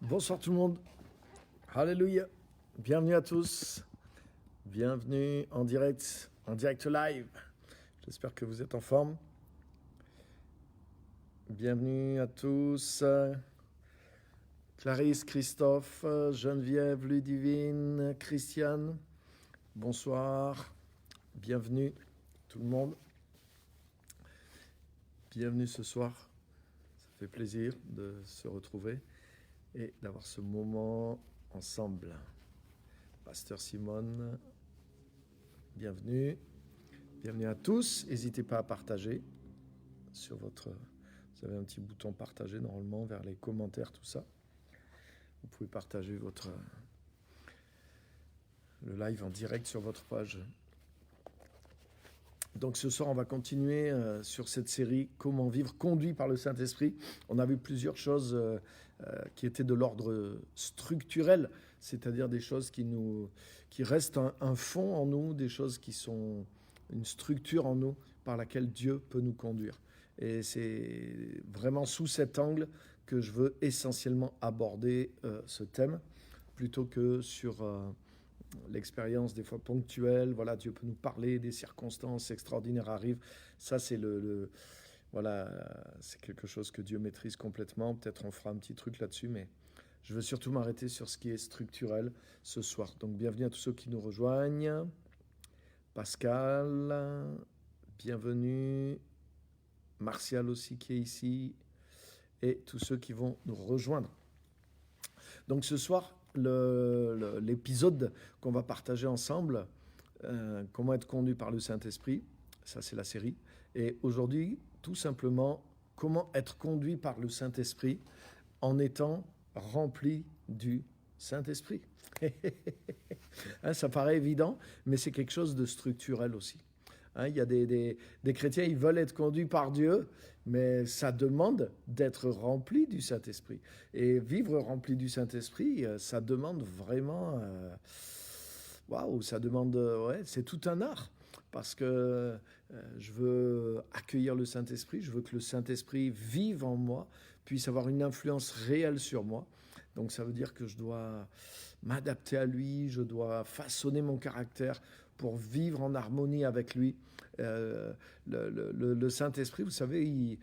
Bonsoir tout le monde. Alléluia. Bienvenue à tous. Bienvenue en direct live. J'espère que vous êtes en forme. Bienvenue à tous. Clarisse, Christophe, Geneviève, Ludivine, Christiane. Bonsoir. Bienvenue tout le monde. Bienvenue ce soir. Ça fait plaisir de se retrouver et d'avoir ce moment ensemble. Pasteur Simone, bienvenue. Bienvenue à tous. N'hésitez pas à partager sur votre... Vous avez un petit bouton partager normalement vers les commentaires, tout ça. Vous pouvez partager le live en direct sur votre page. Donc ce soir, on va continuer sur cette série « Comment vivre conduit par le Saint-Esprit ». On a vu plusieurs choses qui étaient de l'ordre structurel, c'est-à-dire des choses qui restent un fond en nous, des choses qui sont une structure en nous par laquelle Dieu peut nous conduire. Et c'est vraiment sous cet angle que je veux essentiellement aborder ce thème, plutôt que sur... l'expérience des fois ponctuelle, voilà, Dieu peut nous parler, des circonstances extraordinaires arrivent. Ça, c'est voilà, c'est quelque chose que Dieu maîtrise complètement. Peut-être on fera un petit truc là-dessus, mais je veux surtout m'arrêter sur ce qui est structurel ce soir. Donc, bienvenue à tous ceux qui nous rejoignent. Pascal, bienvenue. Martial aussi qui est ici. Et tous ceux qui vont nous rejoindre. Donc, ce soir, l'épisode qu'on va partager ensemble, comment être conduit par le Saint-Esprit, ça c'est la série. Et aujourd'hui, tout simplement, comment être conduit par le Saint-Esprit en étant rempli du Saint-Esprit. Ça paraît évident, mais c'est quelque chose de structurel aussi. Il y a des chrétiens, ils veulent être conduits par Dieu, mais ça demande d'être rempli du Saint-Esprit. Et vivre rempli du Saint-Esprit, ça demande vraiment... Waouh, ça demande... Ouais, c'est tout un art. Parce que je veux accueillir le Saint-Esprit, je veux que le Saint-Esprit vive en moi, puisse avoir une influence réelle sur moi. Donc ça veut dire que je dois m'adapter à lui, je dois façonner mon caractère pour vivre en harmonie avec lui. Le Saint-Esprit, vous savez,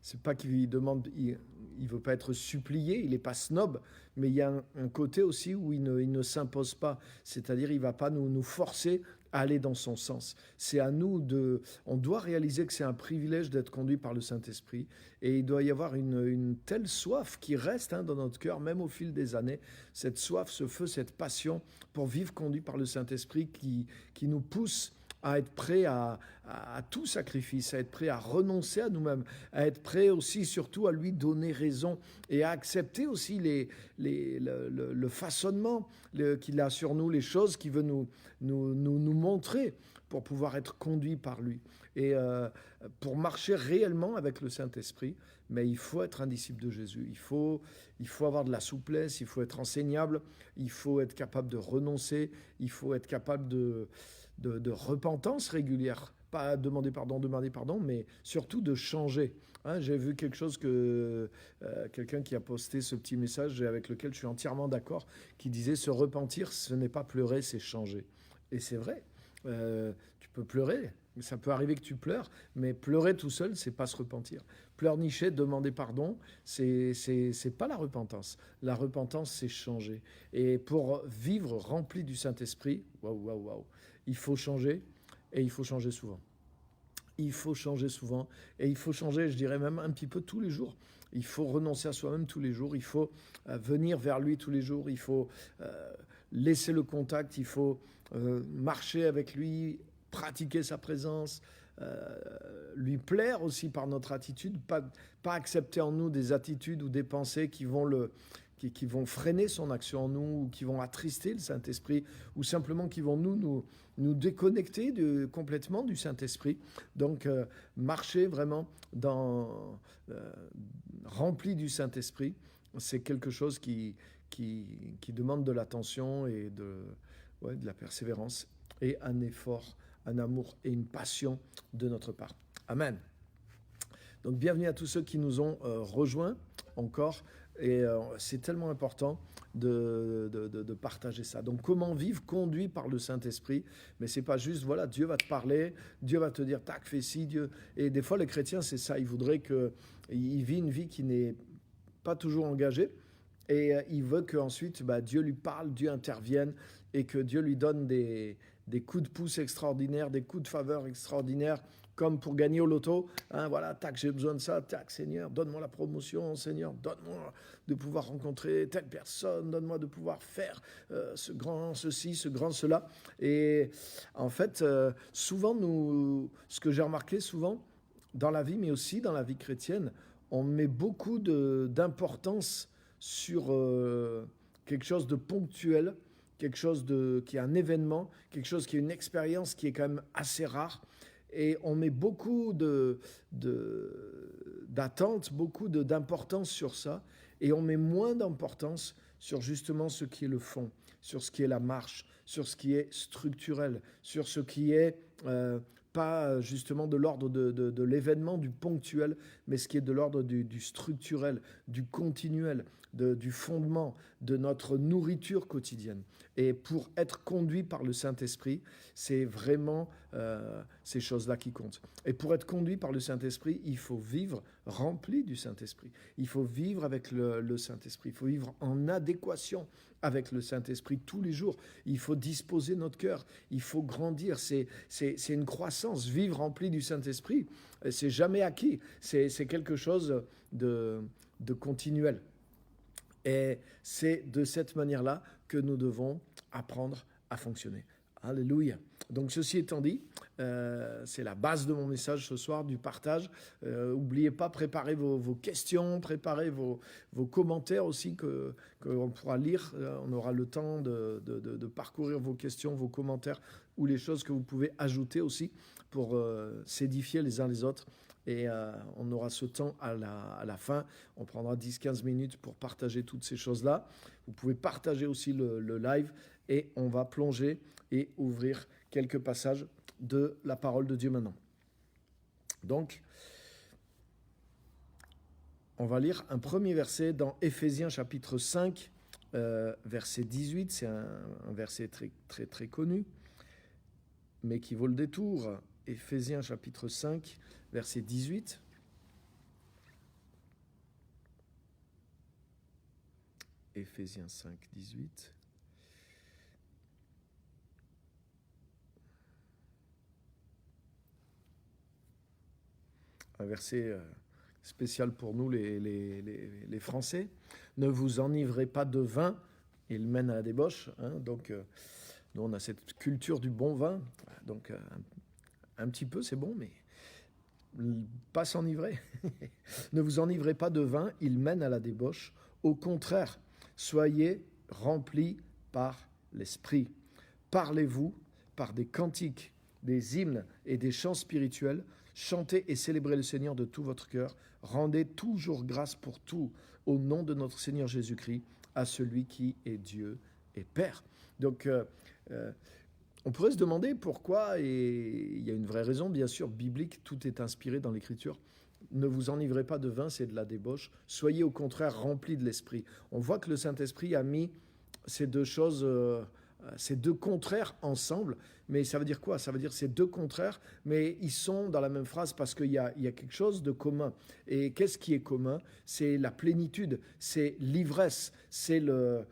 c'est pas qu'il demande, il veut pas être supplié, il est pas snob, mais il y a un côté aussi où il ne s'impose pas. C'est-à-dire, il va pas nous forcer à aller dans son sens. C'est à nous on doit réaliser que c'est un privilège d'être conduit par le Saint-Esprit, et il doit y avoir une telle soif qui reste dans notre cœur, même au fil des années, cette soif, ce feu, cette passion pour vivre conduit par le Saint-Esprit qui nous pousse à être prêt à tout sacrifice, à être prêt à renoncer à nous-mêmes, à être prêt aussi surtout à lui donner raison et à accepter aussi le façonnement qu'il a sur nous, les choses qu'il veut nous montrer pour pouvoir être conduit par lui. Et pour marcher réellement avec le Saint-Esprit, mais il faut être un disciple de Jésus. Il faut avoir de la souplesse, il faut être enseignable, il faut être capable de renoncer, il faut être capable de repentance régulière. Pas demander pardon, mais surtout de changer. J'ai vu quelque chose quelqu'un qui a posté ce petit message avec lequel je suis entièrement d'accord, qui disait se repentir, ce n'est pas pleurer, c'est changer. Et c'est vrai. Tu peux pleurer, ça peut arriver que tu pleures, mais pleurer tout seul, c'est pas se repentir. Pleurnicher, demander pardon, c'est pas la repentance. La repentance, c'est changer. Et pour vivre rempli du Saint-Esprit, waouh, il faut changer, et il faut changer souvent. Il faut changer souvent, et il faut changer, je dirais même un petit peu tous les jours. Il faut renoncer à soi-même tous les jours, il faut venir vers lui tous les jours, il faut laisser le contact, il faut marcher avec lui, pratiquer sa présence, lui plaire aussi par notre attitude, pas accepter en nous des attitudes ou des pensées qui vont freiner son action en nous, ou qui vont attrister le Saint-Esprit, ou simplement qui vont nous déconnecter complètement du Saint-Esprit. Donc, marcher vraiment rempli du Saint-Esprit, c'est quelque chose qui demande de l'attention et de la persévérance et un effort, un amour et une passion de notre part. Amen. Donc, bienvenue à tous ceux qui nous ont rejoints. encore. Et c'est tellement important de partager ça. Donc, comment vivre conduit par le Saint-Esprit? Mais c'est pas juste, voilà, Dieu va te parler, Dieu va te dire, tac, fais ci, Dieu. Et des fois, les chrétiens, c'est ça. Ils voudraient qu'il vit une vie qui n'est pas toujours engagée. Et il veut qu'ensuite, Dieu lui parle, Dieu intervienne et que Dieu lui donne des coups de pouce extraordinaires, des coups de faveur extraordinaires, comme pour gagner au loto. Hein, voilà, tac, j'ai besoin de ça, tac, Seigneur, donne-moi la promotion, Seigneur, donne-moi de pouvoir rencontrer telle personne, donne-moi de pouvoir faire ce grand ceci, ce grand cela. Et en fait, souvent, ce que j'ai remarqué souvent dans la vie, mais aussi dans la vie chrétienne, on met beaucoup d'importance sur quelque chose de ponctuel, quelque chose qui est un événement, quelque chose qui est une expérience qui est quand même assez rare. Et on met beaucoup d'attentes, beaucoup d'importance sur ça, et on met moins d'importance sur justement ce qui est le fond, sur ce qui est la marche, sur ce qui est structurel, sur ce qui est pas justement de l'ordre de l'événement, du ponctuel, mais ce qui est de l'ordre du structurel, du continuel, du fondement, de notre nourriture quotidienne. Et pour être conduit par le Saint-Esprit, c'est vraiment ces choses-là qui comptent. Et pour être conduit par le Saint-Esprit, il faut vivre rempli du Saint-Esprit. Il faut vivre avec le Saint-Esprit. Il faut vivre en adéquation avec le Saint-Esprit tous les jours. Il faut disposer notre cœur. Il faut grandir. C'est une croissance. Vivre rempli du Saint-Esprit, c'est jamais acquis. C'est quelque chose de continuel. Et c'est de cette manière-là que nous devons apprendre à fonctionner. Alléluia. Donc ceci étant dit, c'est la base de mon message ce soir, du partage. N'oubliez pas, préparez vos questions, préparez vos commentaires aussi qu'on pourra lire. On aura le temps de parcourir vos questions, vos commentaires ou les choses que vous pouvez ajouter aussi pour s'édifier les uns les autres. Et on aura ce temps à la fin. On prendra 10-15 minutes pour partager toutes ces choses-là. Vous pouvez partager aussi le live et on va plonger et ouvrir quelques passages de la parole de Dieu maintenant. Donc, on va lire un premier verset dans Éphésiens chapitre 5, verset 18. C'est un verset très, très, très connu, mais qui vaut le détour. Éphésiens chapitre 5, verset 18. Éphésiens 5, 18. Un verset spécial pour nous les Français. Ne vous enivrez pas de vin, il mène à la débauche. Hein, donc, nous, on a cette culture du bon vin. Donc, un petit peu, c'est bon, mais pas s'enivrer. Ne vous enivrez pas de vin, il mène à la débauche. Au contraire, soyez remplis par l'Esprit. Parlez-vous par des cantiques, des hymnes et des chants spirituels. Chantez et célébrez le Seigneur de tout votre cœur. Rendez toujours grâce pour tout au nom de notre Seigneur Jésus-Christ, à celui qui est Dieu et Père. Donc, on pourrait se demander pourquoi, et il y a une vraie raison, bien sûr, biblique, tout est inspiré dans l'Écriture. Ne vous enivrez pas de vin, c'est de la débauche. Soyez au contraire remplis de l'Esprit. On voit que le Saint-Esprit a mis ces deux choses, ces deux contraires ensemble. Mais ça veut dire quoi? Ça veut dire ces deux contraires, mais ils sont dans la même phrase parce qu'il y a quelque chose de commun. Et qu'est-ce qui est commun? C'est la plénitude, c'est l'ivresse, c'est le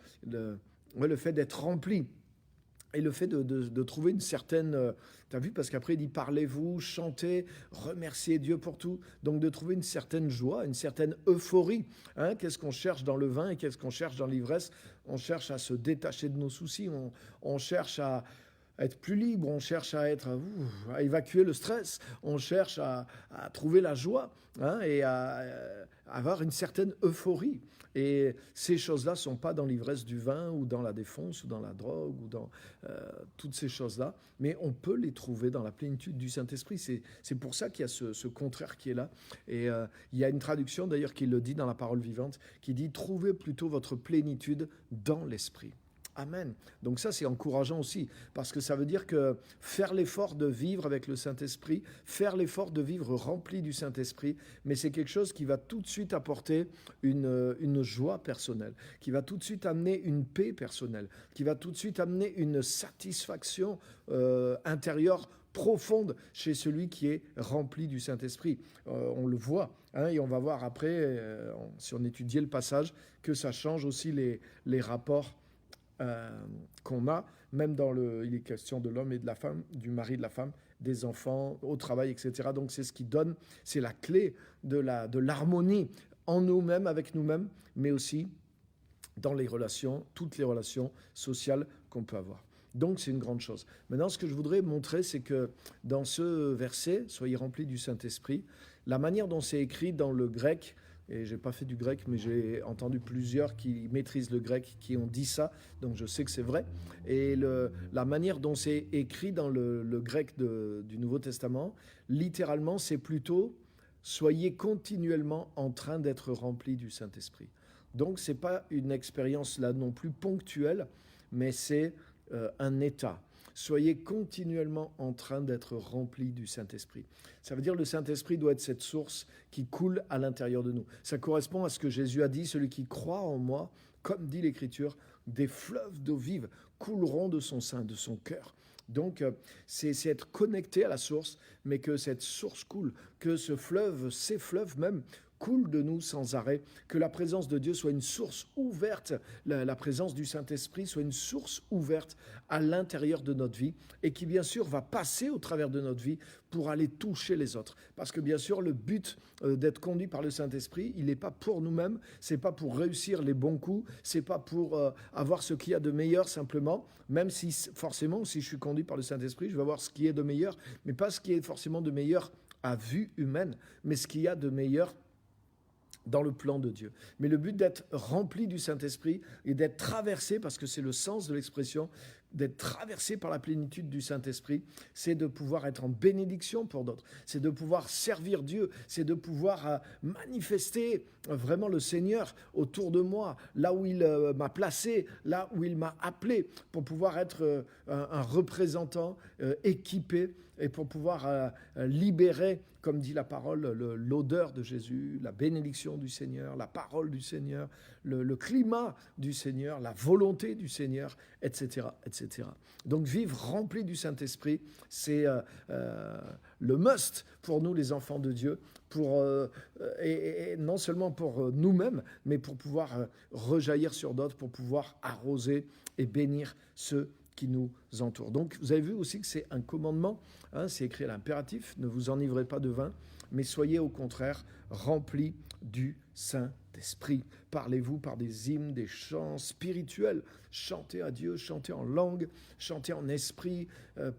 fait d'être rempli. Et le fait de trouver une certaine... tu as vu, parce qu'après il dit parlez-vous, chantez, remerciez Dieu pour tout. Donc de trouver une certaine joie, une certaine euphorie. Hein, qu'est-ce qu'on cherche dans le vin et qu'est-ce qu'on cherche dans l'ivresse? On cherche à se détacher de nos soucis, on cherche à être plus libre, on cherche à évacuer le stress, on cherche à trouver la joie, hein, et à avoir une certaine euphorie. Et ces choses-là ne sont pas dans l'ivresse du vin ou dans la défonce ou dans la drogue ou dans toutes ces choses-là, mais on peut les trouver dans la plénitude du Saint-Esprit. C'est pour ça qu'il y a ce contraire qui est là. Et il y a une traduction d'ailleurs qui le dit dans la parole vivante, qui dit « Trouvez plutôt votre plénitude dans l'Esprit ». Amen. Donc ça, c'est encourageant aussi, parce que ça veut dire que faire l'effort de vivre avec le Saint-Esprit, faire l'effort de vivre rempli du Saint-Esprit, mais c'est quelque chose qui va tout de suite apporter une joie personnelle, qui va tout de suite amener une paix personnelle, qui va tout de suite amener une satisfaction intérieure profonde chez celui qui est rempli du Saint-Esprit. On le voit, hein, et on va voir après, si on étudiait le passage, que ça change aussi les rapports qu'on a, même il est question de l'homme et de la femme, du mari et de la femme, des enfants, au travail, etc. Donc c'est ce qui donne, c'est la clé de l'harmonie en nous-mêmes, avec nous-mêmes, mais aussi dans les relations, toutes les relations sociales qu'on peut avoir. Donc c'est une grande chose. Maintenant, ce que je voudrais montrer, c'est que dans ce verset, soyez remplis du Saint-Esprit, la manière dont c'est écrit dans le grec, et je n'ai pas fait du grec, mais j'ai entendu plusieurs qui maîtrisent le grec, qui ont dit ça, donc je sais que c'est vrai. Et la manière dont c'est écrit dans le grec du Nouveau Testament, littéralement, c'est plutôt « soyez continuellement en train d'être remplis du Saint-Esprit ». Donc, ce n'est pas une expérience là non plus ponctuelle, mais c'est un état. Soyez continuellement en train d'être remplis du Saint-Esprit. Ça veut dire que le Saint-Esprit doit être cette source qui coule à l'intérieur de nous. Ça correspond à ce que Jésus a dit, celui qui croit en moi, comme dit l'Écriture, des fleuves d'eau vive couleront de son sein, de son cœur. Donc, c'est être connecté à la source, mais que cette source coule, que ce fleuve, ces fleuves même, coule de nous sans arrêt, que la présence de Dieu soit une source ouverte, la présence du Saint-Esprit soit une source ouverte à l'intérieur de notre vie et qui bien sûr va passer au travers de notre vie pour aller toucher les autres. Parce que bien sûr le but d'être conduit par le Saint-Esprit, il n'est pas pour nous-mêmes, c'est pas pour réussir les bons coups, c'est pas pour avoir ce qu'il y a de meilleur simplement, même si forcément si je suis conduit par le Saint-Esprit, je vais avoir ce qui est de meilleur, mais pas ce qui est forcément de meilleur à vue humaine, mais ce qu'il y a de meilleur dans le plan de Dieu. Mais le but d'être rempli du Saint-Esprit et d'être traversé, parce que c'est le sens de l'expression, d'être traversé par la plénitude du Saint-Esprit, c'est de pouvoir être en bénédiction pour d'autres, c'est de pouvoir servir Dieu, c'est de pouvoir manifester vraiment le Seigneur autour de moi, là où il m'a placé, là où il m'a appelé, pour pouvoir être un représentant équipé et pour pouvoir libérer, comme dit la parole, l'odeur de Jésus, la bénédiction du Seigneur, la parole du Seigneur, le climat du Seigneur, la volonté du Seigneur, etc., etc. Donc vivre rempli du Saint-Esprit, c'est le must pour nous les enfants de Dieu, et non seulement pour nous-mêmes, mais pour pouvoir rejaillir sur d'autres, pour pouvoir arroser et bénir ceux qui nous entourent. Donc vous avez vu aussi que c'est un commandement, hein, c'est écrit à l'impératif, ne vous enivrez pas de vin, mais soyez au contraire remplis du Saint-Esprit. Parlez-vous par des hymnes, des chants spirituels, chantez à Dieu, chantez en langue, chantez en esprit,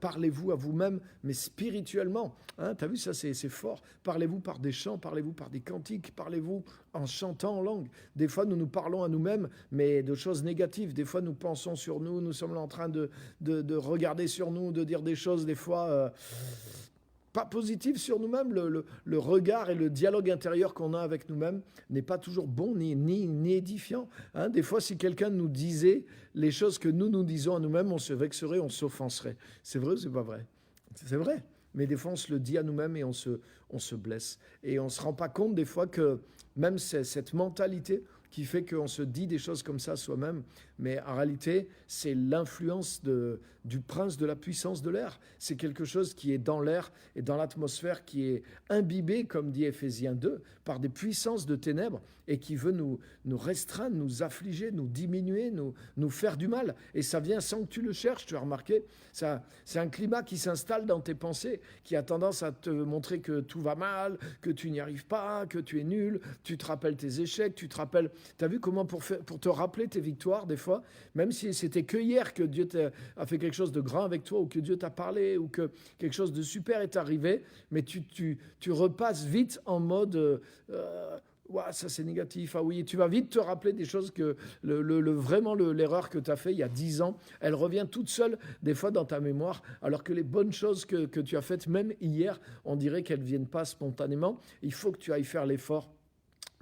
parlez-vous à vous-même, mais spirituellement. Hein, tu as vu, ça c'est fort. Parlez-vous par des chants, parlez-vous par des cantiques, parlez-vous en chantant en langue. Des fois, nous nous parlons à nous-mêmes, mais de choses négatives. Des fois, nous pensons sur nous, nous sommes là en train de regarder sur nous, de dire des choses, des fois... pas positif sur nous-mêmes, le regard et le dialogue intérieur qu'on a avec nous-mêmes n'est pas toujours bon ni édifiant. Hein, des fois, si quelqu'un nous disait les choses que nous disons à nous-mêmes, on se vexerait, on s'offenserait. C'est vrai ou c'est pas vrai? C'est vrai. Mais des fois, on se le dit à nous-mêmes et on se blesse. Et on ne se rend pas compte des fois que même cette mentalité qui fait qu'on se dit des choses comme ça soi-même, mais en réalité, c'est l'influence du prince de la puissance de l'air. C'est quelque chose qui est dans l'air et dans l'atmosphère, qui est imbibé, comme dit Éphésiens 2, par des puissances de ténèbres et qui veut nous restreindre, nous affliger, nous diminuer, nous faire du mal. Et ça vient sans que tu le cherches, tu as remarqué. C'est un climat qui s'installe dans tes pensées, qui a tendance à te montrer que tout va mal, que tu n'y arrives pas, que tu es nul, tu te rappelles tes échecs, tu te rappelles... Tu as vu comment pour te rappeler tes victoires, des fois, même si c'était que hier que Dieu a fait quelque chose de grand avec toi, ou que Dieu t'a parlé, ou que quelque chose de super est arrivé, mais tu repasses vite en mode... ouais, ça c'est négatif, ah oui, tu vas vite te rappeler des choses que vraiment l'erreur que tu as fait il y a 10 ans, elle revient toute seule des fois dans ta mémoire, alors que les bonnes choses que tu as faites même hier, on dirait qu'elles ne viennent pas spontanément. Il faut que tu ailles faire l'effort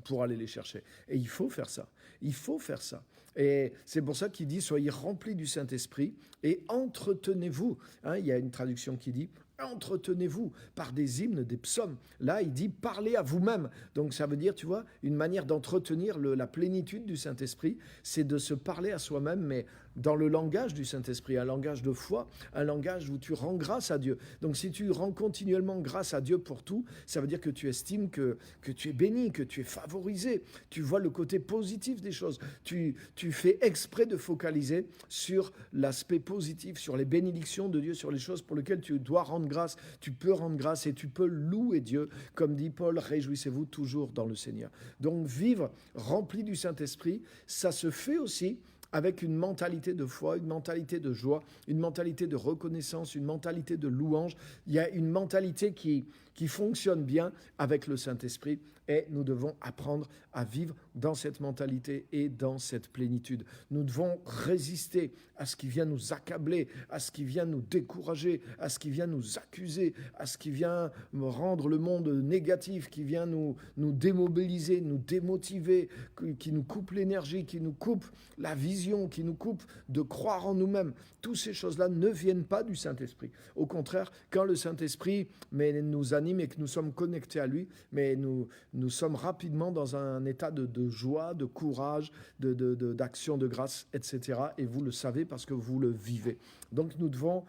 pour aller les chercher. Et il faut faire ça. Il faut faire ça. Et c'est pour ça qu'il dit, soyez remplis du Saint-Esprit et entretenez-vous. Il y a une traduction qui dit, entretenez-vous par des hymnes, des psaumes. Là, il dit, parlez à vous-même. Donc ça veut dire, tu vois, une manière d'entretenir la plénitude du Saint-Esprit, c'est de se parler à soi-même, mais dans le langage du Saint-Esprit, un langage de foi, un langage où tu rends grâce à Dieu. Donc si tu rends continuellement grâce à Dieu pour tout, ça veut dire que tu estimes que tu es béni, que tu es favorisé, tu vois le côté positif des choses, tu fais exprès de focaliser sur l'aspect positif, sur les bénédictions de Dieu, sur les choses pour lesquelles tu dois rendre grâce, tu peux rendre grâce et tu peux louer Dieu. Comme dit Paul, réjouissez-vous toujours dans le Seigneur. Donc vivre rempli du Saint-Esprit, ça se fait aussi avec une mentalité de foi, une mentalité de joie, une mentalité de reconnaissance, une mentalité de louange. Il y a une mentalité qui fonctionne bien avec le Saint-Esprit et nous devons apprendre à vivre dans cette mentalité et dans cette plénitude. Nous devons résister à ce qui vient nous accabler, à ce qui vient nous décourager, à ce qui vient nous accuser, à ce qui vient rendre le monde négatif, qui vient nous démobiliser, nous démotiver, qui nous coupe l'énergie, qui nous coupe la vision, qui nous coupe de croire en nous-mêmes. Toutes ces choses-là ne viennent pas du Saint-Esprit. Au contraire, quand le Saint-Esprit nous anime et que nous sommes connectés à lui, mais nous sommes rapidement dans un état de joie, de courage, d'action de grâce, etc. Et vous le savez parce que vous le vivez. Donc nous devons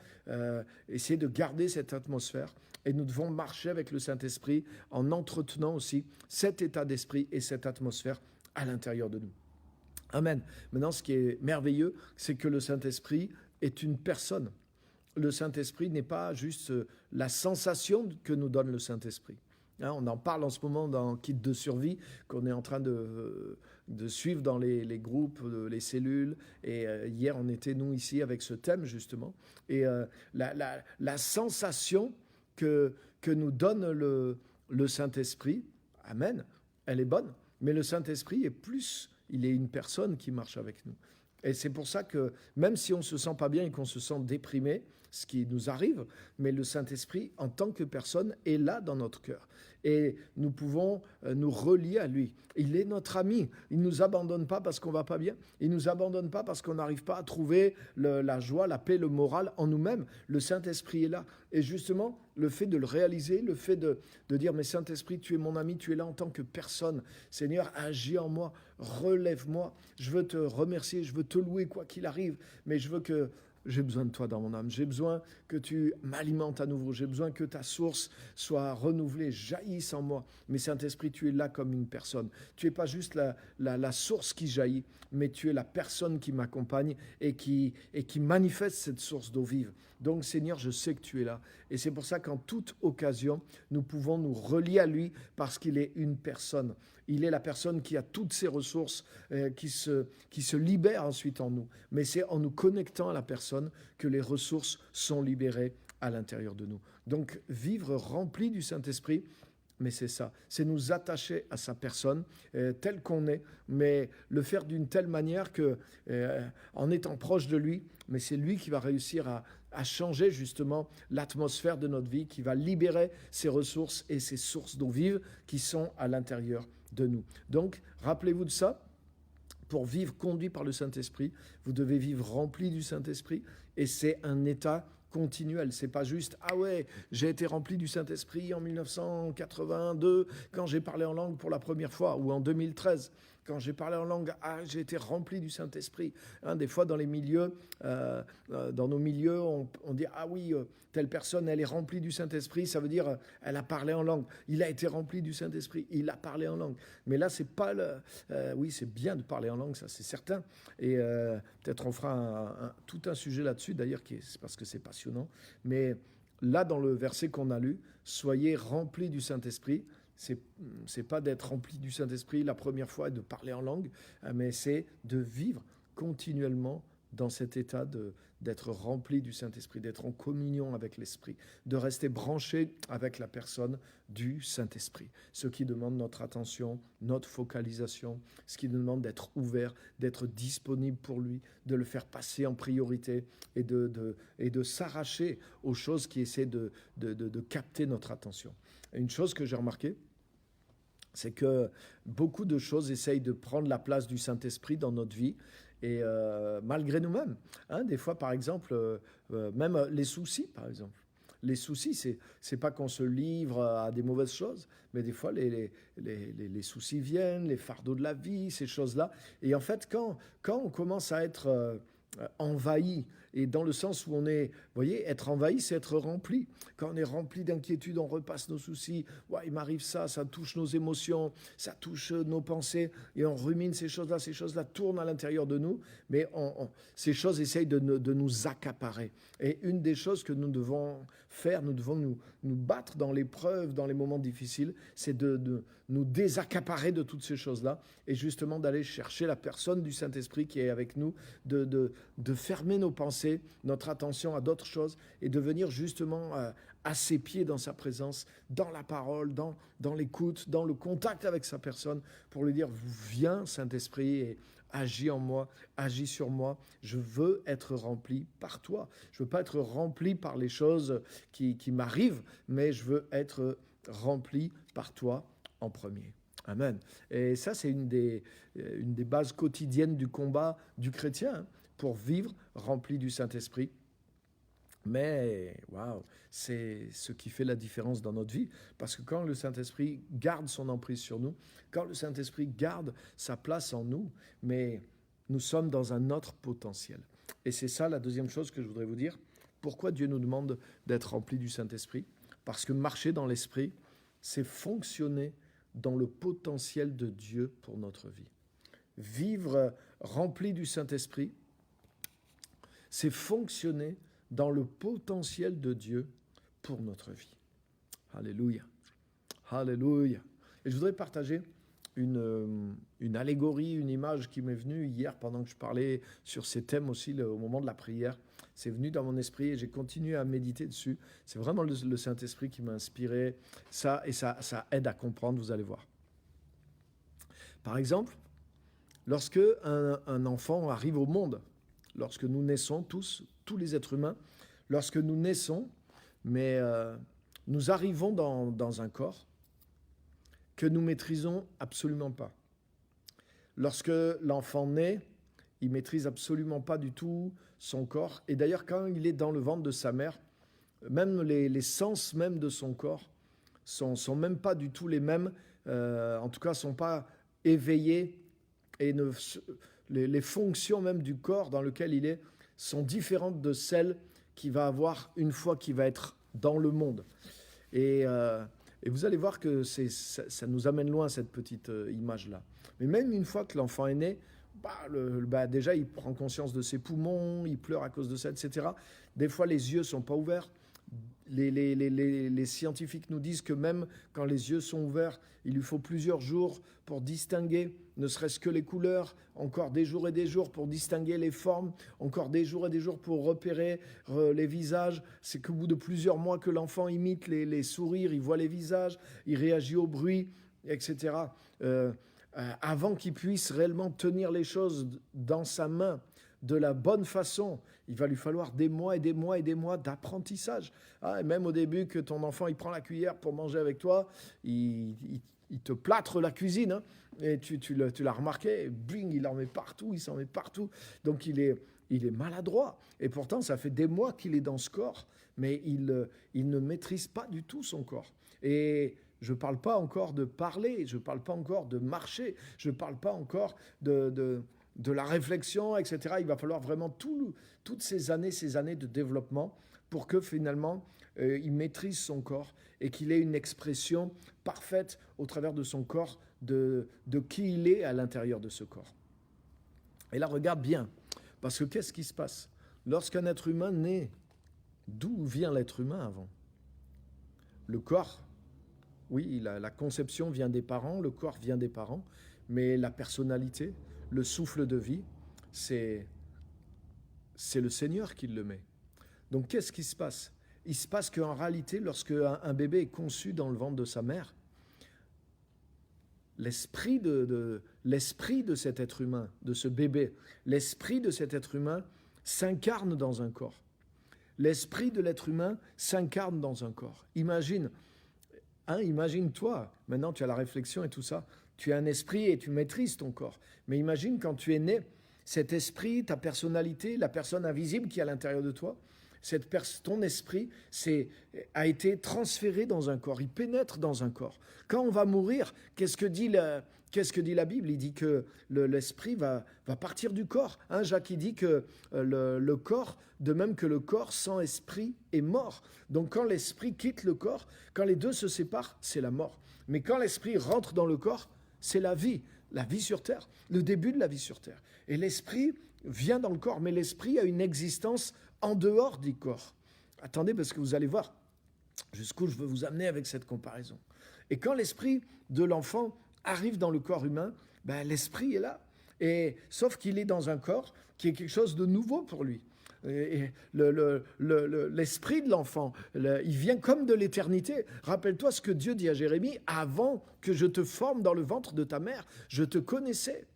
essayer de garder cette atmosphère et nous devons marcher avec le Saint-Esprit en entretenant aussi cet état d'esprit et cette atmosphère à l'intérieur de nous. Amen. Maintenant, ce qui est merveilleux, c'est que le Saint-Esprit est une personne. Le Saint-Esprit n'est pas juste la sensation que nous donne le Saint-Esprit. On en parle en ce moment dans Kit de survie, qu'on est en train de suivre dans les groupes, les cellules. Et hier, on était, nous, ici, avec ce thème, justement. Et la sensation que nous donne le Saint-Esprit, amen, elle est bonne. Mais le Saint-Esprit est plus, il est une personne qui marche avec nous. Et c'est pour ça que même si on ne se sent pas bien et qu'on se sent déprimé, ce qui nous arrive, mais le Saint-Esprit, en tant que personne, est là dans notre cœur. Et nous pouvons nous relier à lui. Il est notre ami. Il ne nous abandonne pas parce qu'on ne va pas bien. Il ne nous abandonne pas parce qu'on n'arrive pas à trouver la joie, la paix, le moral en nous-mêmes. Le Saint-Esprit est là. Et justement, le fait de le réaliser, le fait de dire, mais Saint-Esprit, tu es mon ami, tu es là en tant que personne. Seigneur, agis en moi, relève-moi. Je veux te remercier, je veux te louer quoi qu'il arrive, mais je veux que j'ai besoin de toi dans mon âme. J'ai besoin que tu m'alimentes à nouveau. J'ai besoin que ta source soit renouvelée, jaillisse en moi. Mais Saint-Esprit, tu es là comme une personne. Tu n'es pas juste la source qui jaillit, mais tu es la personne qui m'accompagne et qui manifeste cette source d'eau vive. Donc, Seigneur, je sais que tu es là. Et c'est pour ça qu'en toute occasion, nous pouvons nous relier à lui parce qu'il est une personne. Il est la personne qui a toutes ses ressources, qui se libère ensuite en nous. Mais c'est en nous connectant à la personne que les ressources sont libérées à l'intérieur de nous. Donc, vivre rempli du Saint-Esprit, mais c'est ça, c'est nous attacher à sa personne tel qu'on est, mais le faire d'une telle manière que, en étant proche de lui, mais c'est lui qui va réussir à changer justement l'atmosphère de notre vie, qui va libérer ses ressources et ses sources d'eau vive qui sont à l'intérieur de nous. Donc, rappelez-vous de ça. Pour vivre conduit par le Saint-Esprit, vous devez vivre rempli du Saint-Esprit et c'est un état continuel. C'est pas juste « Ah ouais, j'ai été rempli du Saint-Esprit en 1982 quand j'ai parlé en langue pour la première fois ou en 2013. » Quand j'ai parlé en langue, j'ai été rempli du Saint-Esprit. Des fois, dans les milieux, dans nos milieux, on dit « Ah oui, telle personne, elle est remplie du Saint-Esprit. » Ça veut dire elle a parlé en langue. Il a été rempli du Saint-Esprit. Il a parlé en langue. Mais là, c'est pas oui, c'est bien de parler en langue, ça, c'est certain. Et peut-être on fera tout un sujet là-dessus, d'ailleurs, c'est parce que c'est passionnant. Mais là, dans le verset qu'on a lu, « Soyez remplis du Saint-Esprit », c'est pas d'être rempli du Saint-Esprit la première fois et de parler en langue, mais c'est de vivre continuellement dans cet état d'être rempli du Saint-Esprit, d'être en communion avec l'Esprit, de rester branché avec la personne du Saint-Esprit. Ce qui demande notre attention, notre focalisation, ce qui demande d'être ouvert, d'être disponible pour lui, de le faire passer en priorité et de s'arracher aux choses qui essaient de capter notre attention. Et une chose que j'ai remarquée, C'est que beaucoup de choses essayent de prendre la place du Saint-Esprit dans notre vie, et malgré nous-mêmes. Hein, des fois, par exemple, même les soucis, par exemple. Les soucis, c'est pas qu'on se livre à des mauvaises choses, mais des fois, les soucis viennent, les fardeaux de la vie, ces choses-là. Et en fait, quand on commence à être envahi, et dans le sens où on est, vous voyez, être envahi, c'est être rempli. Quand on est rempli d'inquiétude, on repasse nos soucis. Ouais, il m'arrive ça, ça touche nos émotions, ça touche nos pensées, et on rumine ces choses-là tournent à l'intérieur de nous, mais ces choses essayent de nous accaparer. Et une des choses que nous devons faire, nous devons nous battre dans l'épreuve, dans les moments difficiles, c'est de nous désaccaparer de toutes ces choses-là, et justement d'aller chercher la personne du Saint-Esprit qui est avec nous, de fermer nos pensées, notre attention à d'autres choses, et de venir justement à ses pieds dans sa présence, dans la parole, dans l'écoute, dans le contact avec sa personne, pour lui dire, viens Saint-Esprit, et agis en moi, agis sur moi, je veux être rempli par toi. Je veux pas être rempli par les choses qui m'arrivent, mais je veux être rempli par toi en premier. Amen. Et ça, c'est une des bases quotidiennes du combat du chrétien, hein, pour vivre rempli du Saint-Esprit. Mais, waouh, c'est ce qui fait la différence dans notre vie. Parce que quand le Saint-Esprit garde son emprise sur nous, quand le Saint-Esprit garde sa place en nous, mais nous sommes dans un autre potentiel. Et c'est ça la deuxième chose que je voudrais vous dire. Pourquoi Dieu nous demande d'être remplis du Saint-Esprit? Parce que marcher dans l'Esprit, c'est fonctionner dans le potentiel de Dieu pour notre vie. Vivre rempli du Saint-Esprit, c'est fonctionner dans le potentiel de Dieu pour notre vie. Alléluia. Alléluia. Et je voudrais partager une allégorie, une image qui m'est venue hier pendant que je parlais sur ces thèmes aussi au moment de la prière. C'est venu dans mon esprit et j'ai continué à méditer dessus. C'est vraiment le Saint-Esprit qui m'a inspiré ça, et ça aide à comprendre, vous allez voir. Par exemple, lorsque un enfant arrive au monde, lorsque nous naissons tous les êtres humains, lorsque nous naissons, mais nous arrivons dans un corps que nous maîtrisons absolument pas. Lorsque l'enfant naît, il maîtrise absolument pas du tout son corps. Et d'ailleurs, quand il est dans le ventre de sa mère, même les sens même de son corps sont même pas du tout les mêmes. En tout cas, sont pas éveillés, et les fonctions même du corps dans lequel il est sont différentes de celles qu'il va avoir une fois qu'il va être dans le monde. Et vous allez voir que ça nous amène loin, cette petite image-là. Mais même une fois que l'enfant est né, déjà il prend conscience de ses poumons, il pleure à cause de ça, etc. Des fois les yeux ne sont pas ouverts. Les scientifiques nous disent que même quand les yeux sont ouverts, il lui faut plusieurs jours pour distinguer, ne serait-ce que les couleurs, encore des jours et des jours pour distinguer les formes, encore des jours et des jours pour repérer les visages. C'est qu'au bout de plusieurs mois que l'enfant imite les sourires, il voit les visages, il réagit au bruit, etc. Avant qu'il puisse réellement tenir les choses dans sa main de la bonne façon, il va lui falloir des mois et des mois et des mois d'apprentissage. Et même au début que ton enfant il prend la cuillère pour manger avec toi, il te plâtre la cuisine, hein, et tu l'as remarqué, et bing, il en met partout, il s'en met partout. Donc il est maladroit. Et pourtant, ça fait des mois qu'il est dans ce corps, mais il ne maîtrise pas du tout son corps. Et je ne parle pas encore de parler, je ne parle pas encore de marcher, je ne parle pas encore de la réflexion, etc. Il va falloir vraiment toutes ces années de développement pour que finalement, il maîtrise son corps et qu'il ait une expression parfaite au travers de son corps de qui il est à l'intérieur de ce corps. Et là, regarde bien, parce que qu'est-ce qui se passe? Lorsqu'un être humain naît, d'où vient l'être humain avant? Le corps, oui, la conception vient des parents, le corps vient des parents, mais la personnalité, le souffle de vie, c'est le Seigneur qui le met. Donc qu'est-ce qui se passe? Il se passe qu'en réalité, lorsque un bébé est conçu dans le ventre de sa mère, l'esprit de cet être humain, de ce bébé, l'esprit de cet être humain s'incarne dans un corps. L'esprit de l'être humain s'incarne dans un corps. Imagine Hein, imagine-toi, maintenant tu as la réflexion et tout ça, tu as un esprit et tu maîtrises ton corps. Mais imagine quand tu es né, cet esprit, ta personnalité, la personne invisible qui est à l'intérieur de toi, ton esprit a été transféré dans un corps, il pénètre dans un corps. Quand on va mourir, qu'est-ce que dit la Bible? Il dit que l'esprit va partir du corps. Hein, Jacques, il dit que le corps, de même que le corps sans esprit, est mort. Donc quand l'esprit quitte le corps, quand les deux se séparent, c'est la mort. Mais quand l'esprit rentre dans le corps, c'est la vie sur terre, le début de la vie sur terre. Et l'esprit vient dans le corps, mais l'esprit a une existence en dehors du corps. Attendez, parce que vous allez voir jusqu'où je veux vous amener avec cette comparaison. Et quand l'esprit de l'enfant arrive dans le corps humain, ben, l'esprit est là. Sauf qu'il est dans un corps qui est quelque chose de nouveau pour lui. Et l'esprit de l'enfant, il vient comme de l'éternité. Rappelle-toi ce que Dieu dit à Jérémie: avant que je te forme dans le ventre de ta mère, je te connaissais.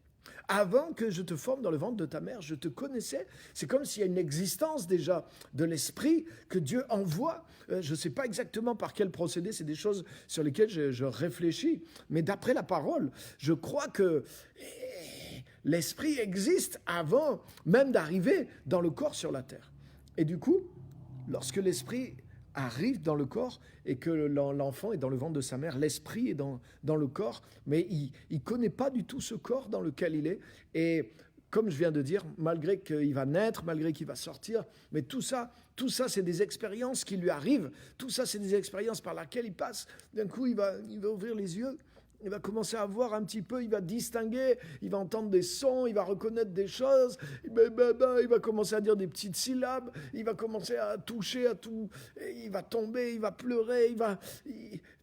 Avant que je te forme dans le ventre de ta mère, je te connaissais. C'est comme s'il y a une existence déjà de l'esprit que Dieu envoie. Je ne sais pas exactement par quel procédé, c'est des choses sur lesquelles je réfléchis. Mais d'après la parole, je crois que l'esprit existe avant même d'arriver dans le corps sur la terre. Et du coup, lorsque l'esprit arrive dans le corps et que l'enfant est dans le ventre de sa mère, l'esprit est dans le corps, mais il ne connaît pas du tout ce corps dans lequel il est. Et comme je viens de dire, malgré qu'il va naître, malgré qu'il va sortir, mais tout ça, c'est des expériences qui lui arrivent. Tout ça, c'est des expériences par lesquelles il passe. D'un coup, il va ouvrir les yeux. Il va commencer à voir un petit peu, il va distinguer, il va entendre des sons, il va reconnaître des choses, il va commencer à dire des petites syllabes, il va commencer à toucher à tout, il va tomber, il va pleurer,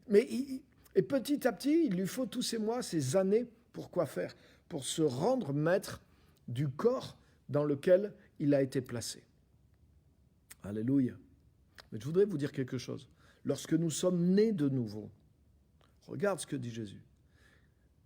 et petit à petit, il lui faut tous ces mois, ces années, pour quoi faire? Pour se rendre maître du corps dans lequel il a été placé. Alléluia. Mais je voudrais vous dire quelque chose. Lorsque nous sommes nés de nouveau, regarde ce que dit Jésus.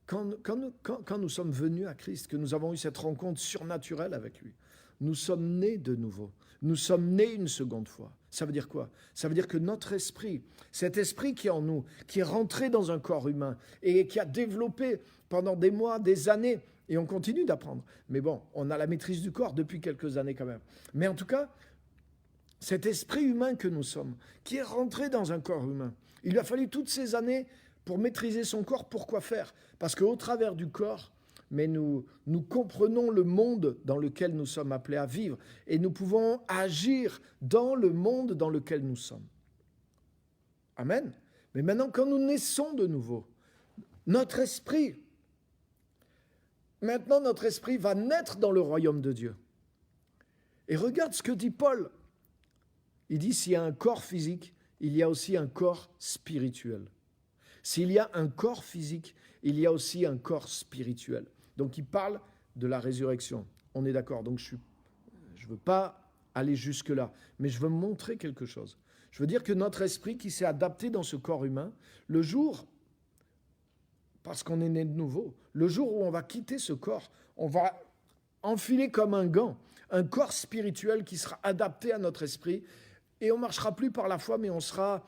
Quand nous sommes venus à Christ, que nous avons eu cette rencontre surnaturelle avec lui, nous sommes nés de nouveau. Nous sommes nés une seconde fois. Ça veut dire quoi? Ça veut dire que notre esprit, cet esprit qui est en nous, qui est rentré dans un corps humain et qui a développé pendant des mois, des années, et on continue d'apprendre. Mais bon, on a la maîtrise du corps depuis quelques années quand même. Mais en tout cas, cet esprit humain que nous sommes, qui est rentré dans un corps humain, il lui a fallu toutes ces années pour maîtriser son corps. Pourquoi faire? Parce qu'au travers du corps, mais nous comprenons le monde dans lequel nous sommes appelés à vivre et nous pouvons agir dans le monde dans lequel nous sommes. Amen. Mais maintenant, quand nous naissons de nouveau, notre esprit va naître dans le royaume de Dieu. Et regarde ce que dit Paul. Il dit, s'il y a un corps physique, il y a aussi un corps spirituel. S'il y a un corps physique, il y a aussi un corps spirituel. Donc il parle de la résurrection. On est d'accord. Donc je ne veux pas aller jusque-là, mais je veux montrer quelque chose. Je veux dire que notre esprit qui s'est adapté dans ce corps humain, le jour, parce qu'on est né de nouveau, le jour où on va quitter ce corps, on va enfiler comme un gant un corps spirituel qui sera adapté à notre esprit. Et on ne marchera plus par la foi, mais on sera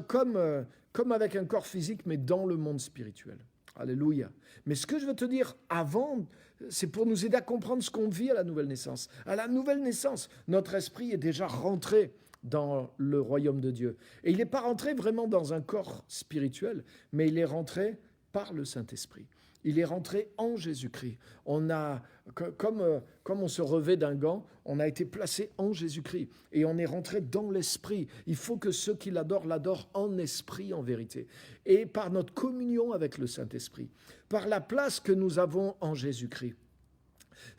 comme avec un corps physique, mais dans le monde spirituel. Alléluia. Mais ce que je veux te dire avant, c'est pour nous aider à comprendre ce qu'on vit à la nouvelle naissance. À la nouvelle naissance, notre esprit est déjà rentré dans le royaume de Dieu. Et il n'est pas rentré vraiment dans un corps spirituel, mais il est rentré par le Saint-Esprit. Il est rentré en Jésus-Christ. Comme on se revêt d'un gant, on a été placé en Jésus-Christ. Et on est rentré dans l'Esprit. Il faut que ceux qui l'adorent en esprit, en vérité. Et par notre communion avec le Saint-Esprit. Par la place que nous avons en Jésus-Christ.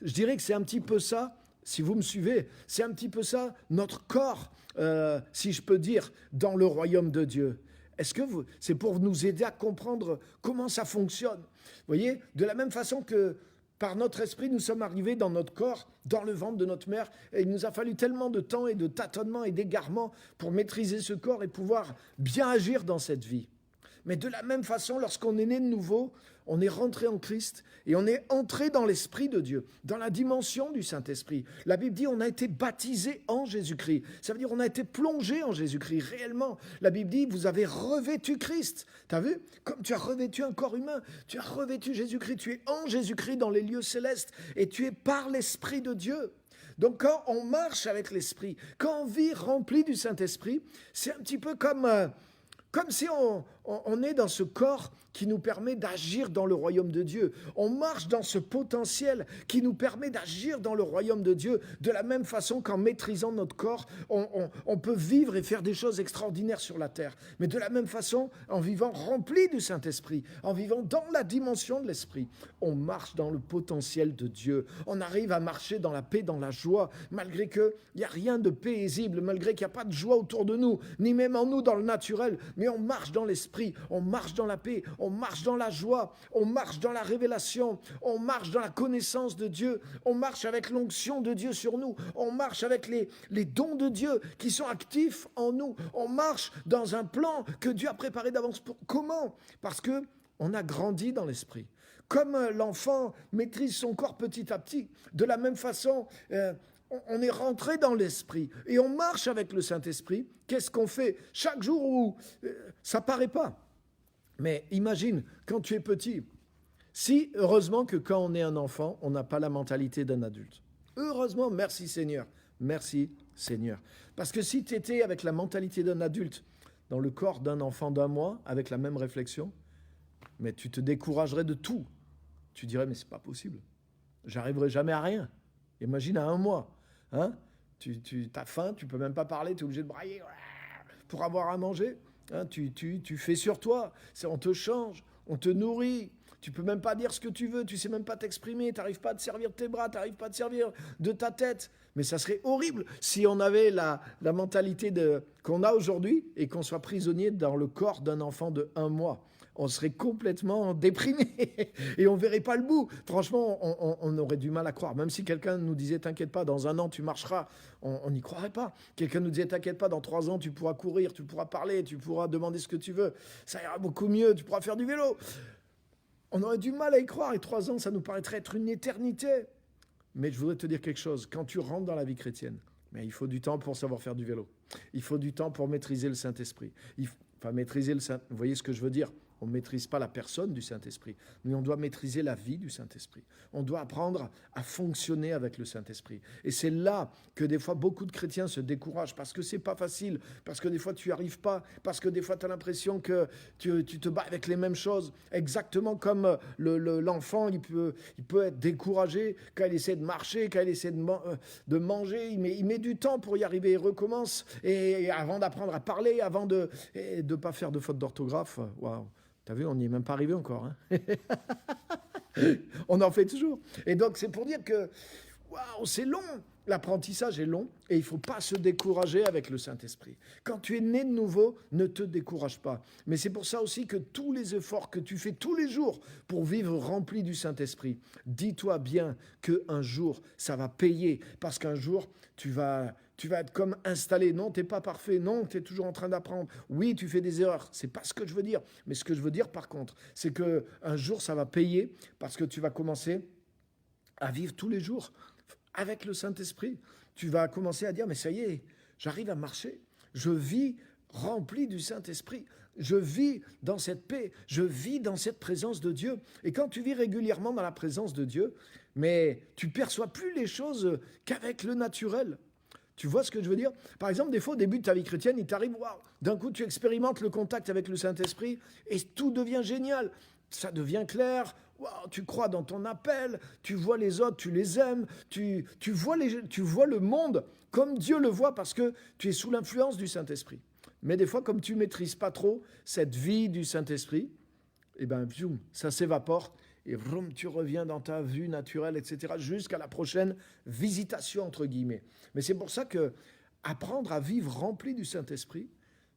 Je dirais que c'est un petit peu ça, si vous me suivez, c'est un petit peu ça, notre corps, si je peux dire, dans le royaume de Dieu. Est-ce que c'est pour nous aider à comprendre comment ça fonctionne? Vous voyez, de la même façon que par notre esprit, nous sommes arrivés dans notre corps, dans le ventre de notre mère, et il nous a fallu tellement de temps et de tâtonnements et d'égarements pour maîtriser ce corps et pouvoir bien agir dans cette vie. Mais de la même façon, lorsqu'on est né de nouveau, on est rentré en Christ et on est entré dans l'Esprit de Dieu, dans la dimension du Saint-Esprit. La Bible dit on a été baptisé en Jésus-Christ. Ça veut dire on a été plongé en Jésus-Christ, réellement. La Bible dit vous avez revêtu Christ. Tu as vu? Comme tu as revêtu un corps humain, tu as revêtu Jésus-Christ. Tu es en Jésus-Christ dans les lieux célestes et tu es par l'Esprit de Dieu. Donc quand on marche avec l'Esprit, quand on vit rempli du Saint-Esprit, c'est un petit peu comme si on est dans ce corps qui nous permet d'agir dans le royaume de Dieu. On marche dans ce potentiel qui nous permet d'agir dans le royaume de Dieu de la même façon qu'en maîtrisant notre corps, on peut vivre et faire des choses extraordinaires sur la terre. Mais de la même façon, en vivant rempli du Saint-Esprit, en vivant dans la dimension de l'Esprit, on marche dans le potentiel de Dieu. On arrive à marcher dans la paix, dans la joie, malgré qu'il n'y a rien de paisible, malgré qu'il n'y a pas de joie autour de nous, ni même en nous dans le naturel, mais on marche dans l'Esprit, on marche dans la paix, on marche dans la joie, on marche dans la révélation, on marche dans la connaissance de Dieu, on marche avec l'onction de Dieu sur nous, on marche avec les dons de Dieu qui sont actifs en nous, on marche dans un plan que Dieu a préparé d'avance. Comment? Parce que on a grandi dans l'Esprit. Comme l'enfant maîtrise son corps petit à petit, de la même façon, on est rentré dans l'Esprit et on marche avec le Saint-Esprit. Qu'est-ce qu'on fait chaque jour où ça paraît pas? Mais imagine, quand tu es petit, si, heureusement que quand on est un enfant, on n'a pas la mentalité d'un adulte. Heureusement, merci Seigneur. Merci Seigneur. Parce que si tu étais avec la mentalité d'un adulte, dans le corps d'un enfant d'1 mois, avec la même réflexion, mais tu te découragerais de tout. Tu dirais, mais c'est pas possible. J'arriverai jamais à rien. Imagine à 1 mois. Hein? Tu as faim, tu peux même pas parler, tu es obligé de brailler pour avoir à manger. Hein, tu fais sur toi, on te change, on te nourrit, tu peux même pas dire ce que tu veux, tu sais même pas t'exprimer, tu n'arrives pas à te servir de tes bras, tu n'arrives pas à te servir de ta tête. Mais ça serait horrible si on avait la mentalité qu'on a aujourd'hui et qu'on soit prisonnier dans le corps d'un enfant de 1 mois. On serait complètement déprimé et on ne verrait pas le bout. Franchement, on aurait du mal à croire. Même si quelqu'un nous disait, t'inquiète pas, dans 1 an, tu marcheras, on n'y croirait pas. Quelqu'un nous disait, t'inquiète pas, dans 3 ans, tu pourras courir, tu pourras parler, tu pourras demander ce que tu veux. Ça ira beaucoup mieux, tu pourras faire du vélo. On aurait du mal à y croire et 3 ans, ça nous paraîtrait être une éternité. Mais je voudrais te dire quelque chose. Quand tu rentres dans la vie chrétienne, mais il faut du temps pour savoir faire du vélo. Il faut du temps pour maîtriser le Saint-Esprit. Maîtriser le Saint... Vous voyez ce que je veux dire? On ne maîtrise pas la personne du Saint-Esprit, mais on doit maîtriser la vie du Saint-Esprit. On doit apprendre à fonctionner avec le Saint-Esprit. Et c'est là que des fois beaucoup de chrétiens se découragent parce que c'est pas facile, parce que des fois tu n'y arrives pas, parce que des fois tu as l'impression que tu te bats avec les mêmes choses. Exactement comme l'enfant, il peut être découragé quand il essaie de marcher, quand il essaie de manger. Il met du temps pour y arriver, il recommence. Et avant d'apprendre à parler, avant de ne pas faire de faute d'orthographe, waouh. T'as vu, on n'y est même pas arrivé encore. Hein. On en fait toujours. Et donc, c'est pour dire que waouh, c'est long. L'apprentissage est long et il ne faut pas se décourager avec le Saint-Esprit. Quand tu es né de nouveau, ne te décourage pas. Mais c'est pour ça aussi que tous les efforts que tu fais tous les jours pour vivre rempli du Saint-Esprit, dis-toi bien qu'un jour, ça va payer. Parce qu'un jour, tu vas être comme installé. Non, tu n'es pas parfait. Non, tu es toujours en train d'apprendre. Oui, tu fais des erreurs. Ce n'est pas ce que je veux dire. Mais ce que je veux dire, par contre, c'est qu'un jour, ça va payer parce que tu vas commencer à vivre tous les jours avec le Saint-Esprit. Tu vas commencer à dire, mais ça y est, j'arrive à marcher. Je vis rempli du Saint-Esprit. Je vis dans cette paix. Je vis dans cette présence de Dieu. Et quand tu vis régulièrement dans la présence de Dieu, mais tu ne perçois plus les choses qu'avec le naturel. Tu vois ce que je veux dire? Par exemple, des fois, au début de ta vie chrétienne, il t'arrive, waouh, d'un coup, tu expérimentes le contact avec le Saint-Esprit et tout devient génial. Ça devient clair. Wow, tu crois dans ton appel, tu vois les autres, tu les aimes, tu vois le monde comme Dieu le voit parce que tu es sous l'influence du Saint-Esprit. Mais des fois, comme tu ne maîtrises pas trop cette vie du Saint-Esprit, eh bien, ça s'évapore et vroom, tu reviens dans ta vue naturelle, etc., jusqu'à la prochaine visitation, entre guillemets. Mais c'est pour ça que apprendre à vivre rempli du Saint-Esprit,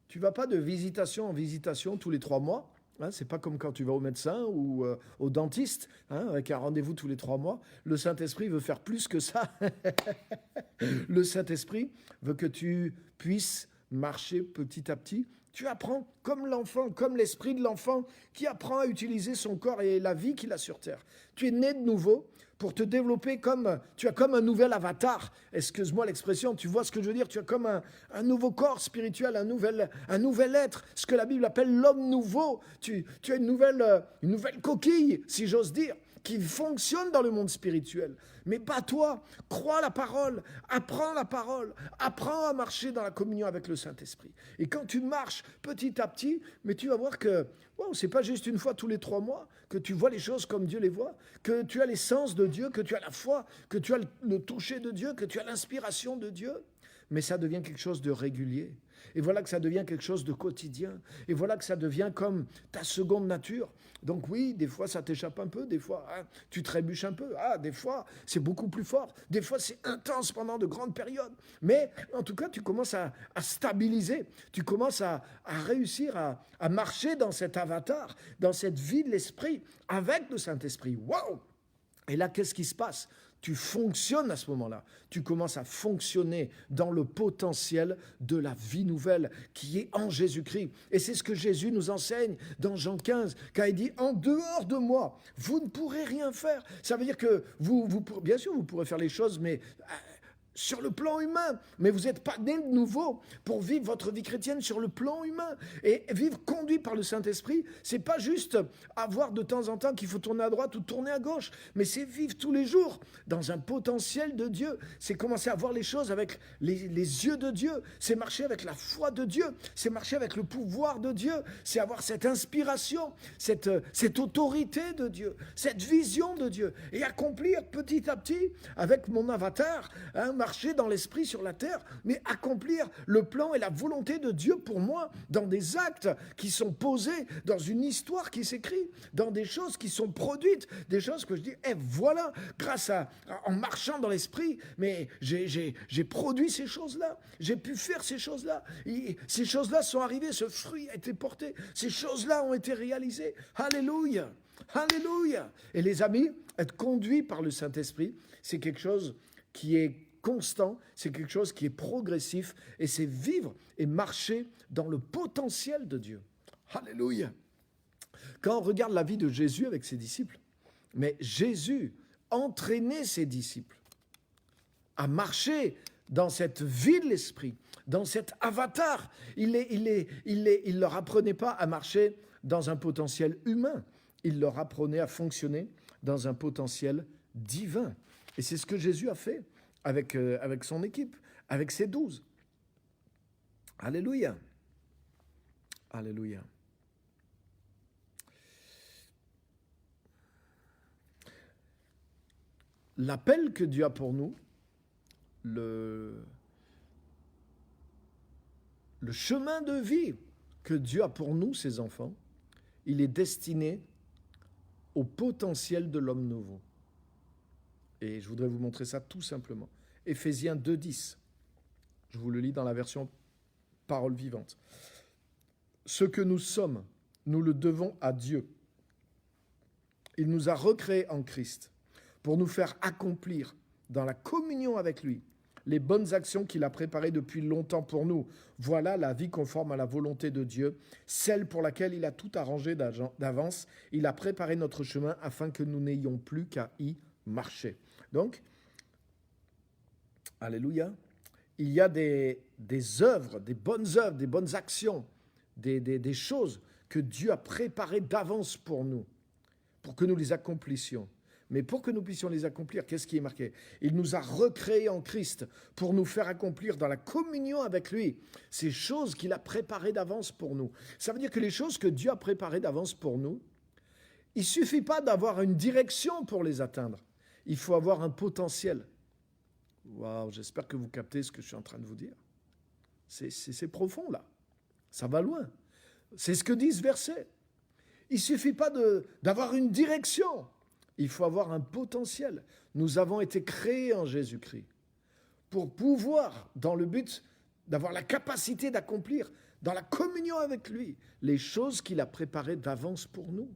tu ne vas pas de visitation en visitation tous les 3 mois. Hein, c'est pas comme quand tu vas au médecin ou au dentiste, hein, avec un rendez-vous tous les 3 mois. Le Saint-Esprit veut faire plus que ça. Le Saint-Esprit veut que tu puisses marcher petit à petit. Tu apprends comme l'enfant, comme l'esprit de l'enfant qui apprend à utiliser son corps et la vie qu'il a sur terre. Tu es né de nouveau pour te développer tu as comme un nouvel avatar. Excuse-moi l'expression, tu vois ce que je veux dire? Tu as comme un nouveau corps spirituel, un nouvel être, ce que la Bible appelle l'homme nouveau. Tu as une nouvelle coquille, si j'ose dire, qui fonctionne dans le monde spirituel. Mais pas toi, crois la parole, apprends à marcher dans la communion avec le Saint-Esprit. Et quand tu marches petit à petit, mais tu vas voir que c'est pas juste une fois tous les 3 mois que tu vois les choses comme Dieu les voit, que tu as l'essence de Dieu, que tu as la foi, que tu as le toucher de Dieu, que tu as l'inspiration de Dieu. Mais ça devient quelque chose de régulier. Et voilà que ça devient quelque chose de quotidien. Et voilà que ça devient comme ta seconde nature. Donc oui, des fois ça t'échappe un peu, des fois tu trébuches un peu. Des fois c'est beaucoup plus fort, des fois c'est intense pendant de grandes périodes. Mais en tout cas, tu commences à stabiliser, tu commences à réussir à marcher dans cet avatar, dans cette vie de l'esprit, avec le Saint-Esprit. Waouh! Et là, qu'est-ce qui se passe? Tu fonctionnes à ce moment-là. Tu commences à fonctionner dans le potentiel de la vie nouvelle qui est en Jésus-Christ. Et c'est ce que Jésus nous enseigne dans Jean 15, quand il dit « En dehors de moi, vous ne pourrez rien faire ». Ça veut dire que bien sûr, vous pourrez faire les choses, mais sur le plan humain, mais vous n'êtes pas né de nouveau pour vivre votre vie chrétienne sur le plan humain. Et vivre conduit par le Saint-Esprit, c'est pas juste avoir de temps en temps qu'il faut tourner à droite ou tourner à gauche, mais c'est vivre tous les jours dans un potentiel de Dieu. C'est commencer à voir les choses avec les yeux de Dieu, c'est marcher avec la foi de Dieu, c'est marcher avec le pouvoir de Dieu, c'est avoir cette inspiration, cette autorité de Dieu, cette vision de Dieu, et accomplir petit à petit avec mon avatar, marcher dans l'esprit sur la terre, mais accomplir le plan et la volonté de Dieu pour moi dans des actes qui sont posés, dans une histoire qui s'écrit, dans des choses qui sont produites, des choses que je dis, voilà, en marchant dans l'esprit, mais j'ai produit ces choses-là, j'ai pu faire ces choses-là, et ces choses-là sont arrivées, ce fruit a été porté, ces choses-là ont été réalisées. Alléluia! Alléluia! Et les amis, être conduit par le Saint-Esprit, c'est quelque chose qui est constant, c'est quelque chose qui est progressif, et c'est vivre et marcher dans le potentiel de Dieu. Alléluia! Quand on regarde la vie de Jésus avec ses disciples, mais Jésus entraînait ses disciples à marcher dans cette vie de l'esprit, dans cet avatar. Il leur apprenait pas à marcher dans un potentiel humain, il leur apprenait à fonctionner dans un potentiel divin. Et c'est ce que Jésus a fait avec son équipe, avec ses 12. Alléluia. Alléluia. L'appel que Dieu a pour nous, le chemin de vie que Dieu a pour nous, ses enfants, il est destiné au potentiel de l'homme nouveau. Et je voudrais vous montrer ça tout simplement. Éphésiens 2,10. Je vous le lis dans la version parole vivante. Ce que nous sommes, nous le devons à Dieu. Il nous a recréés en Christ pour nous faire accomplir dans la communion avec lui les bonnes actions qu'il a préparées depuis longtemps pour nous. Voilà la vie conforme à la volonté de Dieu, celle pour laquelle il a tout arrangé d'avance. Il a préparé notre chemin afin que nous n'ayons plus qu'à y marcher. Donc, alléluia, il y a des œuvres, des bonnes actions, des choses que Dieu a préparées d'avance pour nous, pour que nous les accomplissions. Mais pour que nous puissions les accomplir, qu'est-ce qui est marqué? Il nous a recréés en Christ pour nous faire accomplir dans la communion avec lui ces choses qu'il a préparées d'avance pour nous. Ça veut dire que les choses que Dieu a préparées d'avance pour nous, il ne suffit pas d'avoir une direction pour les atteindre. Il faut avoir un potentiel. Waouh, j'espère que vous captez ce que je suis en train de vous dire. C'est profond là. Ça va loin. C'est ce que dit ce verset. Il ne suffit pas d'avoir une direction. Il faut avoir un potentiel. Nous avons été créés en Jésus-Christ pour pouvoir, dans le but d'avoir la capacité d'accomplir, dans la communion avec lui, les choses qu'il a préparées d'avance pour nous.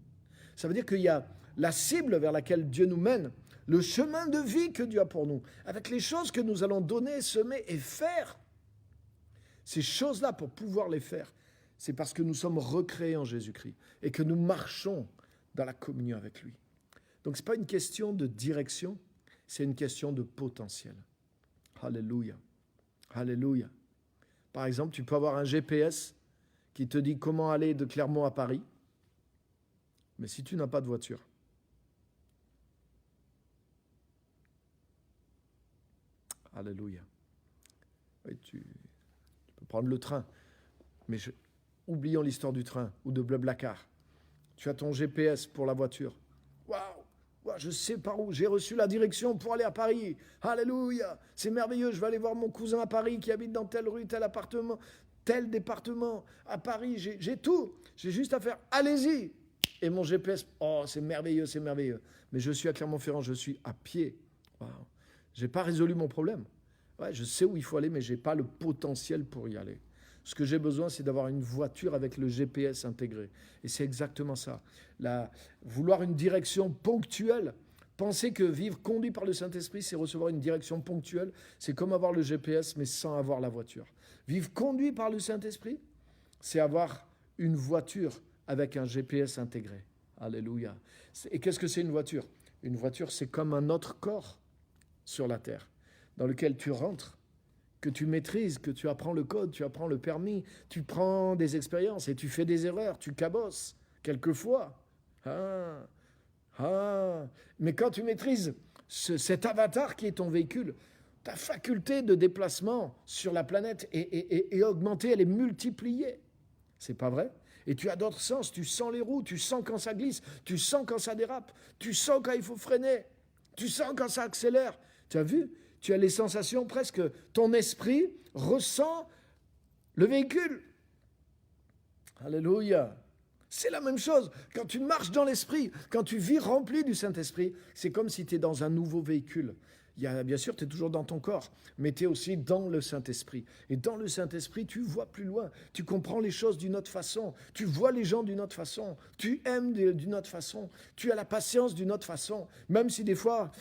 Ça veut dire qu'il y a la cible vers laquelle Dieu nous mène, le chemin de vie que Dieu a pour nous, avec les choses que nous allons donner, semer et faire. Ces choses-là, pour pouvoir les faire, c'est parce que nous sommes recréés en Jésus-Christ et que nous marchons dans la communion avec lui. Donc, ce n'est pas une question de direction, c'est une question de potentiel. Alléluia. Alléluia. Par exemple, tu peux avoir un GPS qui te dit comment aller de Clermont à Paris, mais si tu n'as pas de voiture, alléluia. Oui, tu peux prendre le train, mais oublions l'histoire du train ou de Blablacar. Tu as ton GPS pour la voiture. Waouh, je sais par où. J'ai reçu la direction pour aller à Paris. Alléluia. C'est merveilleux. Je vais aller voir mon cousin à Paris qui habite dans telle rue, tel appartement, tel département. À Paris, j'ai tout. J'ai juste à faire. Allez-y. Et mon GPS, oh, c'est merveilleux, c'est merveilleux. Mais je suis à Clermont-Ferrand, je suis à pied. Waouh. Je n'ai pas résolu mon problème. Ouais, je sais où il faut aller, mais je n'ai pas le potentiel pour y aller. Ce que j'ai besoin, c'est d'avoir une voiture avec le GPS intégré. Et c'est exactement ça. Vouloir une direction ponctuelle, penser que vivre conduit par le Saint-Esprit, c'est recevoir une direction ponctuelle, c'est comme avoir le GPS, mais sans avoir la voiture. Vivre conduit par le Saint-Esprit, c'est avoir une voiture avec un GPS intégré. Alléluia. Et qu'est-ce que c'est une voiture? Une voiture, c'est comme un autre corps sur la terre, dans lequel tu rentres, que tu maîtrises, que tu apprends le code, tu apprends le permis, tu prends des expériences et tu fais des erreurs, tu cabosses, quelquefois. Mais quand tu maîtrises cet avatar qui est ton véhicule, ta faculté de déplacement sur la planète est augmentée, elle est multipliée. C'est pas vrai? Et tu as d'autres sens, tu sens les roues, tu sens quand ça glisse, tu sens quand ça dérape, tu sens quand il faut freiner, tu sens quand ça accélère. Tu as vu? Tu as les sensations presque, ton esprit ressent le véhicule. Alléluia. C'est la même chose. Quand tu marches dans l'esprit, quand tu vis rempli du Saint-Esprit, c'est comme si tu es dans un nouveau véhicule. Bien sûr, tu es toujours dans ton corps, mais tu es aussi dans le Saint-Esprit. Et dans le Saint-Esprit, tu vois plus loin. Tu comprends les choses d'une autre façon. Tu vois les gens d'une autre façon. Tu aimes d'une autre façon. Tu as la patience d'une autre façon. Même si des fois,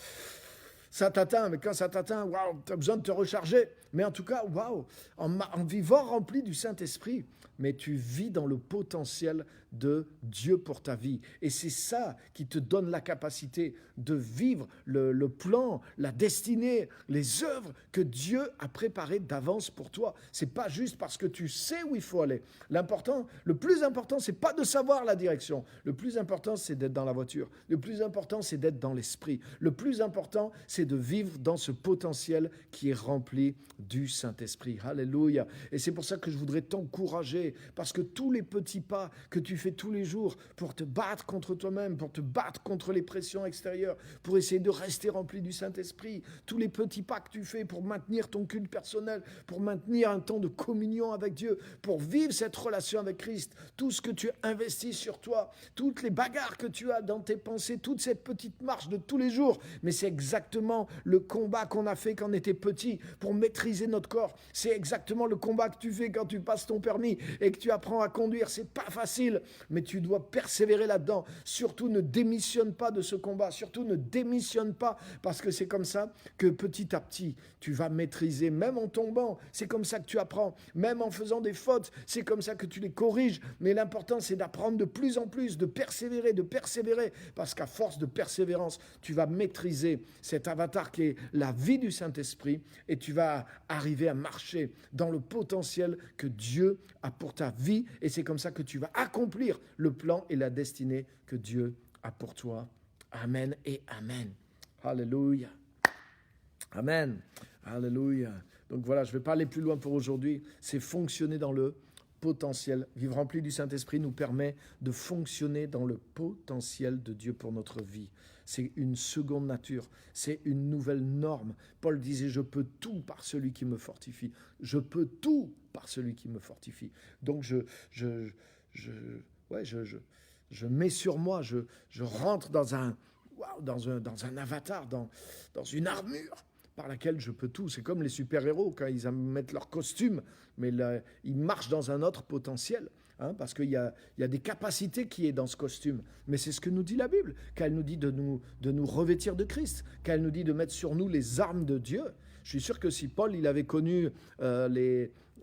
ça t'atteint, mais quand ça t'atteint, waouh, tu as besoin de te recharger. Mais en tout cas, waouh, en vivant rempli du Saint-Esprit, mais tu vis dans le potentiel de Dieu pour ta vie. Et c'est ça qui te donne la capacité de vivre le plan, la destinée, les œuvres que Dieu a préparées d'avance pour toi. C'est pas juste parce que tu sais où il faut aller. Le plus important, c'est pas de savoir la direction. Le plus important, c'est d'être dans la voiture. Le plus important, c'est d'être dans l'esprit. Le plus important, c'est de vivre dans ce potentiel qui est rempli du Saint-Esprit. Alléluia. Et c'est pour ça que je voudrais t'encourager, parce que tous les petits pas que tu fais tous les jours pour te battre contre toi-même, pour te battre contre les pressions extérieures, pour essayer de rester rempli du Saint-Esprit, tous les petits pas que tu fais pour maintenir ton culte personnel, pour maintenir un temps de communion avec Dieu, pour vivre cette relation avec Christ, tout ce que tu investis sur toi, toutes les bagarres que tu as dans tes pensées, toute cette petite marche de tous les jours, mais c'est exactement le combat qu'on a fait quand on était petit pour maîtriser notre corps. C'est exactement le combat que tu fais quand tu passes ton permis et que tu apprends à conduire. C'est pas facile, mais tu dois persévérer là-dedans. Surtout ne démissionne pas de ce combat. Surtout ne démissionne pas, parce que c'est comme ça que petit à petit, tu vas maîtriser, même en tombant. C'est comme ça que tu apprends. Même en faisant des fautes, c'est comme ça que tu les corriges. Mais l'important, c'est d'apprendre de plus en plus, de persévérer, parce qu'à force de persévérance, tu vas maîtriser cet avatar qui est la vie du Saint-Esprit et tu vas arriver à marcher dans le potentiel que Dieu a pour ta vie, et c'est comme ça que tu vas accomplir le plan et la destinée que Dieu a pour toi. Amen et amen. Alléluia. Amen. Alléluia. Donc voilà, je ne vais pas aller plus loin pour aujourd'hui. C'est fonctionner dans le potentiel. Vivre rempli du Saint-Esprit nous permet de fonctionner dans le potentiel de Dieu pour notre vie. C'est une seconde nature, c'est une nouvelle norme. Paul disait, je peux tout par celui qui me fortifie. Je peux tout par celui qui me fortifie. Donc je mets sur moi, je rentre dans un avatar, dans une armure par laquelle je peux tout. C'est comme les super-héros quand ils mettent leur costume, mais là, ils marchent dans un autre potentiel. Parce qu'il y a des capacités qui est dans ce costume. Mais c'est ce que nous dit la Bible, qu'elle nous dit de nous revêtir de Christ, qu'elle nous dit de mettre sur nous les armes de Dieu. Je suis sûr que si Paul il avait connu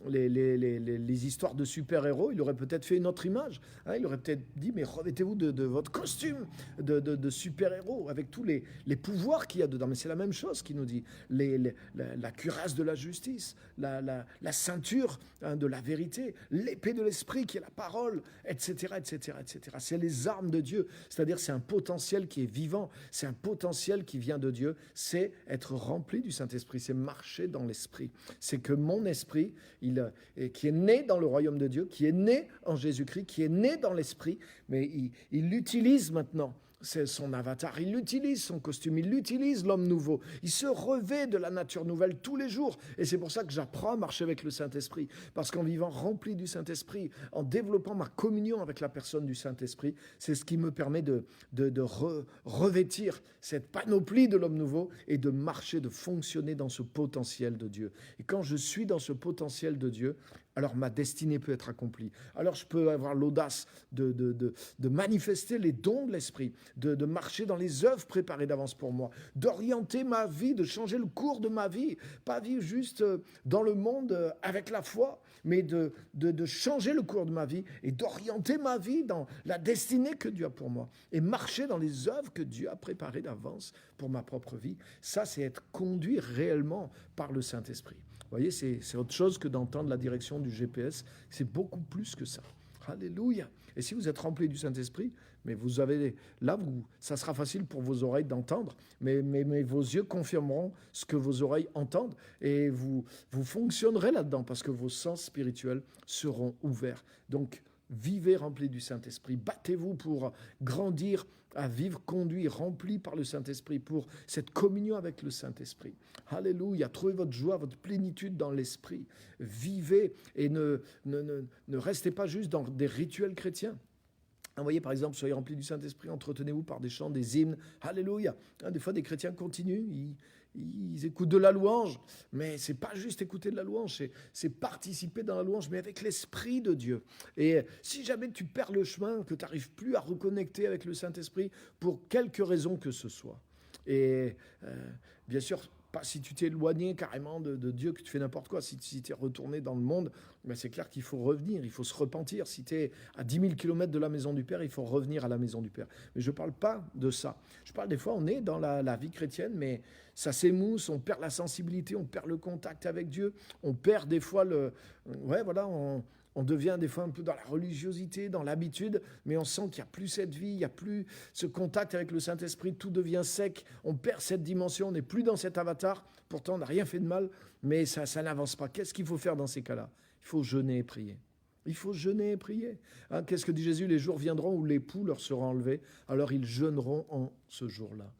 les histoires de super-héros, il aurait peut-être fait une autre image. Hein, il aurait peut-être dit, mais revêtez-vous de votre costume de super-héros, avec tous les pouvoirs qu'il y a dedans. Mais c'est la même chose qu'il nous dit. La cuirasse de la justice, la ceinture, hein, de la vérité, l'épée de l'esprit qui est la parole, etc., etc., etc. C'est les armes de Dieu. C'est-à-dire c'est un potentiel qui est vivant, c'est un potentiel qui vient de Dieu, c'est être rempli du Saint-Esprit, c'est marcher dans l'Esprit. C'est que mon esprit, qui est né dans le royaume de Dieu, qui est né en Jésus-Christ, qui est né dans l'Esprit, mais il l'utilise maintenant. C'est son avatar, il utilise son costume, il utilise l'homme nouveau. Il se revêt de la nature nouvelle tous les jours. Et c'est pour ça que j'apprends à marcher avec le Saint-Esprit. Parce qu'en vivant rempli du Saint-Esprit, en développant ma communion avec la personne du Saint-Esprit, c'est ce qui me permet de revêtir cette panoplie de l'homme nouveau et de marcher, de fonctionner dans ce potentiel de Dieu. Et quand je suis dans ce potentiel de Dieu, alors ma destinée peut être accomplie. Alors je peux avoir l'audace de manifester les dons de l'Esprit, de marcher dans les œuvres préparées d'avance pour moi, d'orienter ma vie, de changer le cours de ma vie, pas vivre juste dans le monde avec la foi, mais de changer le cours de ma vie et d'orienter ma vie dans la destinée que Dieu a pour moi et marcher dans les œuvres que Dieu a préparées d'avance pour ma propre vie. Ça, c'est être conduit réellement par le Saint-Esprit. Vous voyez, c'est autre chose que d'entendre la direction du GPS. C'est beaucoup plus que ça. Alléluia. Et si vous êtes rempli du Saint-Esprit, mais vous avez là, ça sera facile pour vos oreilles d'entendre, mais vos yeux confirmeront ce que vos oreilles entendent et vous fonctionnerez là-dedans parce que vos sens spirituels seront ouverts. Donc, vivez rempli du Saint-Esprit. Battez-vous pour grandir à vivre conduit, rempli par le Saint-Esprit, pour cette communion avec le Saint-Esprit. Alléluia. Trouvez votre joie, votre plénitude dans l'Esprit. Vivez et ne restez pas juste dans des rituels chrétiens. Vous voyez, par exemple, soyez remplis du Saint-Esprit, entretenez-vous par des chants, des hymnes. Alléluia. Des fois, des chrétiens continuent, ils écoutent de la louange, mais c'est pas juste écouter de la louange, c'est participer dans la louange, mais avec l'Esprit de Dieu. Et si jamais tu perds le chemin, que tu n'arrives plus à reconnecter avec le Saint-Esprit, pour quelque raison que ce soit, et bien sûr, pas si tu t'es éloigné carrément de Dieu, que tu fais n'importe quoi, si tu es retourné dans le monde, mais c'est clair qu'il faut revenir, il faut se repentir. Si tu es à 10 000 km de la maison du Père, il faut revenir à la maison du Père. Mais je ne parle pas de ça. Je parle des fois, on est dans la vie chrétienne, mais ça s'émousse, on perd la sensibilité, on perd le contact avec Dieu, on perd des fois on devient des fois un peu dans la religiosité, dans l'habitude, mais on sent qu'il n'y a plus cette vie, il n'y a plus ce contact avec le Saint-Esprit, tout devient sec, on perd cette dimension, on n'est plus dans cet avatar, pourtant on n'a rien fait de mal, mais ça n'avance pas. Qu'est-ce qu'il faut faire dans ces cas-là ? Il faut jeûner et prier. Il faut jeûner et prier. Hein, qu'est-ce que dit Jésus ? Les jours viendront où l'époux leur sera enlevé, alors ils jeûneront en ce jour-là.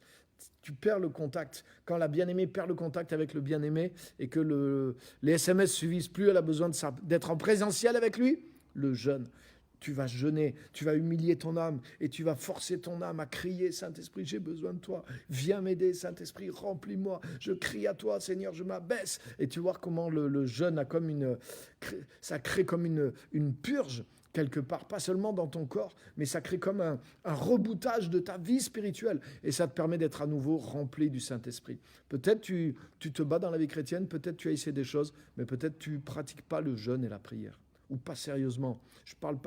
Tu perds le contact. Quand la bien-aimée perd le contact avec le bien-aimé et que les SMS ne suffisent plus, elle a besoin d'être en présentiel avec lui, le jeûne. Tu vas jeûner, tu vas humilier ton âme et tu vas forcer ton âme à crier, Saint-Esprit, j'ai besoin de toi. Viens m'aider, Saint-Esprit, remplis-moi. Je crie à toi, Seigneur, je m'abaisse. Et tu vois comment le jeûne a ça crée comme une purge quelque part, pas seulement dans ton corps, mais ça crée comme un reboutage de ta vie spirituelle et ça te permet d'être à nouveau rempli du Saint-Esprit. Peut-être tu te bats dans la vie chrétienne, peut-être tu as essayé des choses, mais peut-être tu ne pratiques pas le jeûne et la prière, ou pas sérieusement. Je parle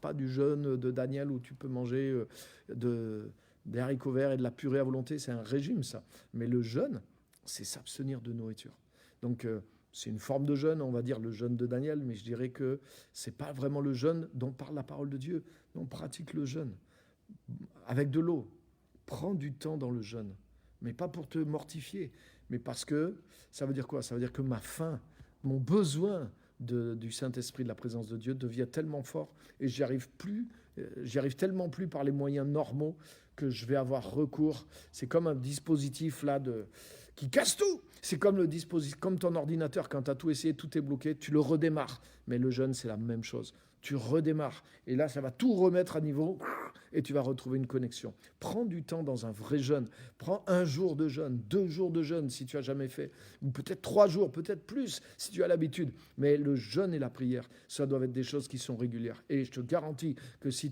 pas du jeûne de Daniel où tu peux manger des haricots verts et de la purée à volonté, c'est un régime ça. Mais le jeûne, c'est s'abstenir de nourriture. Donc, c'est une forme de jeûne, on va dire le jeûne de Daniel, mais je dirais que ce n'est pas vraiment le jeûne dont parle la parole de Dieu. On pratique le jeûne avec de l'eau. Prends du temps dans le jeûne, mais pas pour te mortifier, mais parce que ça veut dire quoi ? Ça veut dire que ma faim, mon besoin du Saint-Esprit, de la présence de Dieu devient tellement fort et j'y arrive tellement plus par les moyens normaux que je vais avoir recours. C'est comme un dispositif là qui casse tout. C'est comme le dispositif, comme ton ordinateur, quand tu as tout essayé, tout est bloqué, tu le redémarres. Mais le jeûne, c'est la même chose. Tu redémarres. Et là, ça va tout remettre à niveau et tu vas retrouver une connexion. Prends du temps dans un vrai jeûne. Prends 1 jour de jeûne, 2 jours de jeûne si tu n'as jamais fait. Ou peut-être 3 jours, peut-être plus si tu as l'habitude. Mais le jeûne et la prière, ça doivent être des choses qui sont régulières. Et je te garantis que si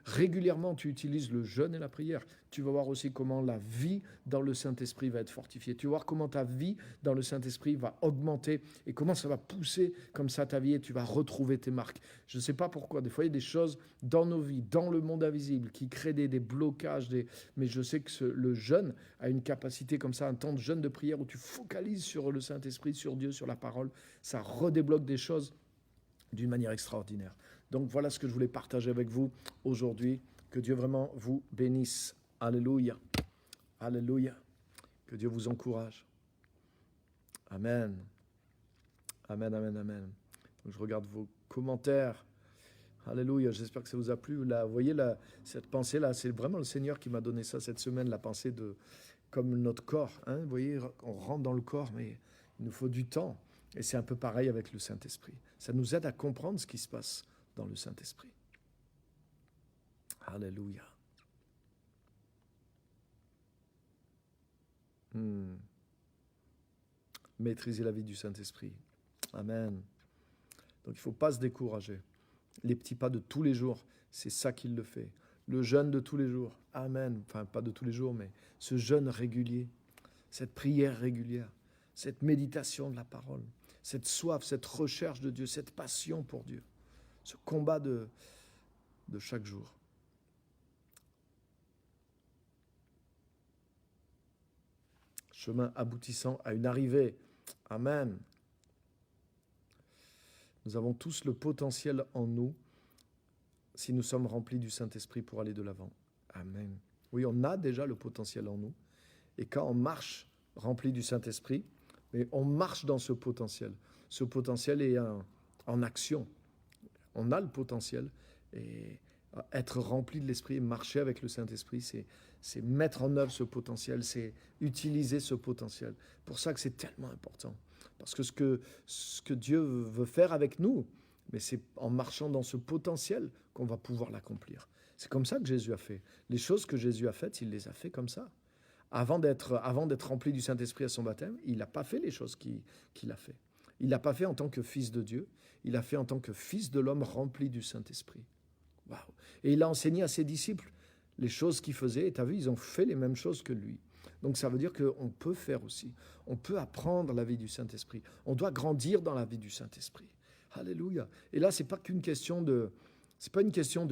régulièrement tu utilises le jeûne et la prière, tu vas voir aussi comment la vie dans le Saint-Esprit va être fortifiée. Tu vas voir comment ta vie dans le Saint-Esprit va augmenter et comment ça va pousser comme ça ta vie et tu vas retrouver tes marques. Je ne sais pas pourquoi, des fois il y a des choses dans nos vies, dans le monde invisible, qui créent des blocages, mais je sais que le jeûne a une capacité comme ça, un temps de jeûne de prière où tu focalises sur le Saint-Esprit, sur Dieu, sur la parole, ça redébloque des choses d'une manière extraordinaire. Donc voilà ce que je voulais partager avec vous aujourd'hui. Que Dieu vraiment vous bénisse. Alléluia. Alléluia. Que Dieu vous encourage. Amen. Amen, amen, amen. Donc je regarde vos commentaires. Alléluia. J'espère que ça vous a plu. Là, vous voyez, là, cette pensée-là, c'est vraiment le Seigneur qui m'a donné ça cette semaine, la pensée de comme notre corps. Hein, vous voyez, on rentre dans le corps, mais il nous faut du temps. Et c'est un peu pareil avec le Saint-Esprit. Ça nous aide à comprendre ce qui se passe dans le Saint-Esprit. Alléluia. Maîtriser la vie du Saint-Esprit. Amen. Donc il ne faut pas se décourager. Les petits pas de tous les jours, c'est ça qui le fait. Le jeûne de tous les jours. Amen. Enfin, pas de tous les jours, mais ce jeûne régulier, cette prière régulière, cette méditation de la parole, cette soif, cette recherche de Dieu, cette passion pour Dieu, ce combat de chaque jour. Chemin aboutissant à une arrivée. Amen. Nous avons tous le potentiel en nous si nous sommes remplis du Saint-Esprit pour aller de l'avant. Amen. Oui, on a déjà le potentiel en nous. Et quand on marche rempli du Saint-Esprit, mais on marche dans ce potentiel. Ce potentiel est en action. On a le potentiel. Et être rempli de l'Esprit et marcher avec le Saint-Esprit, c'est mettre en œuvre ce potentiel, c'est utiliser ce potentiel. Pour ça que c'est tellement important. Parce que ce que Dieu veut faire avec nous, mais c'est en marchant dans ce potentiel qu'on va pouvoir l'accomplir. C'est comme ça que Jésus a fait. Les choses que Jésus a faites, il les a fait comme ça. Avant d'être rempli du Saint-Esprit à son baptême, il n'a pas fait les choses qu'il a fait. Il l'a pas fait en tant que fils de Dieu, il l'a fait en tant que fils de l'homme rempli du Saint-Esprit. Waouh. Et il a enseigné à ses disciples les choses qu'il faisait. Et tu as vu, ils ont fait les mêmes choses que lui. Donc ça veut dire qu'on peut faire aussi. On peut apprendre la vie du Saint-Esprit. On doit grandir dans la vie du Saint-Esprit. Alléluia. Et là, c'est pas une question de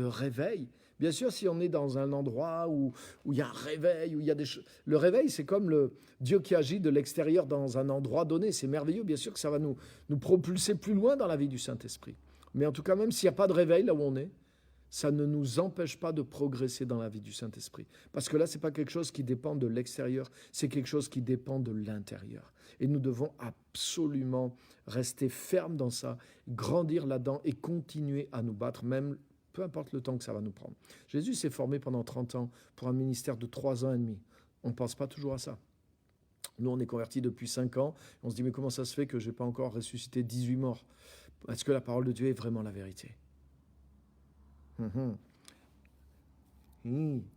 réveil. Bien sûr, si on est dans un endroit où il y a un réveil, où il y a des choses. Le réveil, c'est comme le Dieu qui agit de l'extérieur dans un endroit donné. C'est merveilleux. Bien sûr que ça va nous propulser plus loin dans la vie du Saint-Esprit. Mais en tout cas, même s'il n'y a pas de réveil là où on est, ça ne nous empêche pas de progresser dans la vie du Saint-Esprit. Parce que là, ce n'est pas quelque chose qui dépend de l'extérieur, c'est quelque chose qui dépend de l'intérieur. Et nous devons absolument rester fermes dans ça, grandir là-dedans et continuer à nous battre, même peu importe le temps que ça va nous prendre. Jésus s'est formé pendant 30 ans pour un ministère de 3 ans et demi. On ne pense pas toujours à ça. Nous, on est convertis depuis 5 ans. On se dit, mais comment ça se fait que je n'ai pas encore ressuscité 18 morts? Est-ce que la parole de Dieu est vraiment la vérité?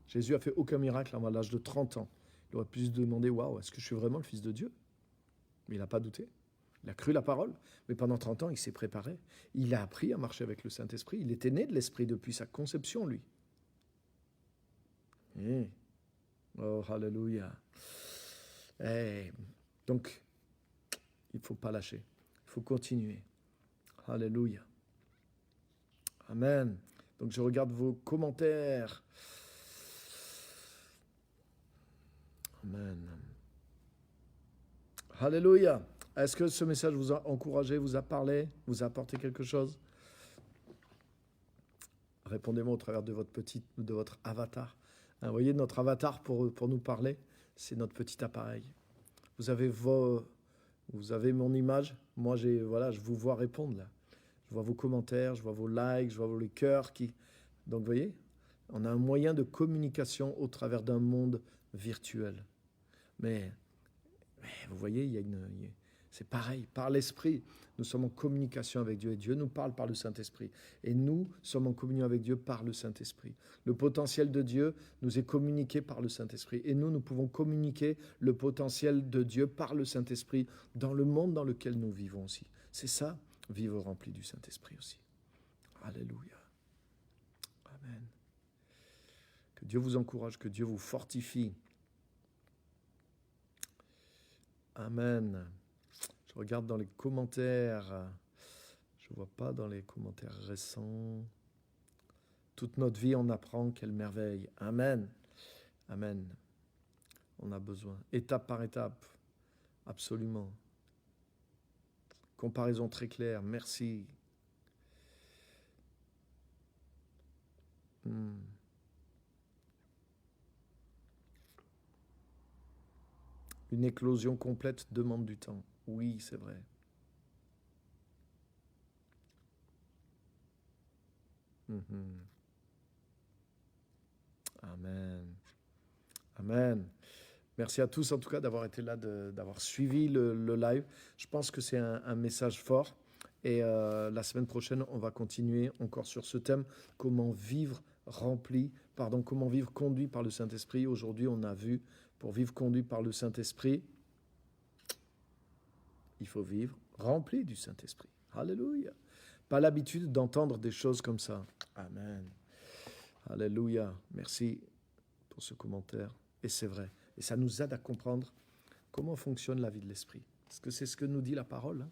Jésus a fait aucun miracle à l'âge de 30 ans. Il aurait pu se demander, waouh, est-ce que je suis vraiment le Fils de Dieu? Mais il n'a pas douté. Il a cru la parole. Mais pendant 30 ans, il s'est préparé. Il a appris à marcher avec le Saint-Esprit. Il était né de l'Esprit depuis sa conception, lui. Oh, alléluia. Donc, il ne faut pas lâcher. Il faut continuer. Alléluia. Amen. Donc, je regarde vos commentaires. Amen. Alléluia. Est-ce que ce message vous a encouragé, vous a parlé, vous a apporté quelque chose? Répondez-moi au travers de votre avatar. Vous voyez, notre avatar pour nous parler, c'est notre petit appareil. Vous avez mon image. Moi, je vous vois répondre là. Je vois vos commentaires, je vois vos likes, je vois les cœurs qui... Donc, vous voyez, on a un moyen de communication au travers d'un monde virtuel. Mais vous voyez, c'est pareil, par l'Esprit, nous sommes en communication avec Dieu et Dieu nous parle par le Saint-Esprit. Et nous sommes en communion avec Dieu par le Saint-Esprit. Le potentiel de Dieu nous est communiqué par le Saint-Esprit. Et nous pouvons communiquer le potentiel de Dieu par le Saint-Esprit dans le monde dans lequel nous vivons aussi. C'est ça, vivre rempli du Saint-Esprit aussi. Alléluia. Amen. Que Que Dieu vous encourage, que Dieu vous fortifie. Amen. Je regarde dans les commentaires. Je ne vois pas dans les commentaires récents. Toute notre vie, on apprend, quelle merveille. Amen. Amen. On a besoin. Étape par étape. Absolument. Comparaison très claire. Merci. Une éclosion complète demande du temps. Oui, c'est vrai. Amen. Amen. Merci à tous en tout cas d'avoir été là, d'avoir suivi le live. Je pense que c'est un message fort. Et la semaine prochaine, on va continuer encore sur ce thème, comment vivre comment vivre conduit par le Saint-Esprit. Aujourd'hui, on a vu, pour vivre conduit par le Saint-Esprit, il faut vivre rempli du Saint-Esprit. Alléluia. Pas l'habitude d'entendre des choses comme ça. Amen. Alléluia. Merci pour ce commentaire. Et c'est vrai. Et ça nous aide à comprendre comment fonctionne la vie de l'Esprit. Parce que c'est ce que nous dit la parole. Hein.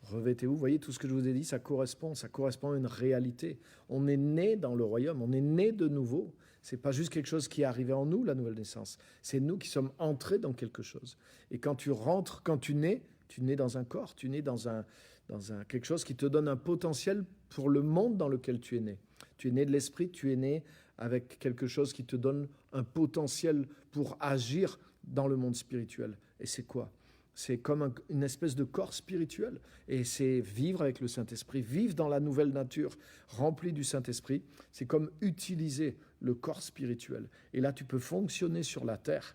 Revêtez-vous. Vous voyez, tout ce que je vous ai dit, ça correspond à une réalité. On est né dans le royaume, on est né de nouveau. Ce n'est pas juste quelque chose qui est arrivé en nous, la nouvelle naissance. C'est nous qui sommes entrés dans quelque chose. Et quand tu rentres, quand tu nais dans un corps, tu nais dans quelque chose qui te donne un potentiel pour le monde dans lequel tu es né. Tu es né de l'esprit, tu es né avec quelque chose qui te donne un potentiel pour agir dans le monde spirituel. Et c'est quoi ? C'est comme une espèce de corps spirituel. Et c'est vivre avec le Saint-Esprit, vivre dans la nouvelle nature remplie du Saint-Esprit. C'est comme utiliser le corps spirituel. Et là, tu peux fonctionner sur la terre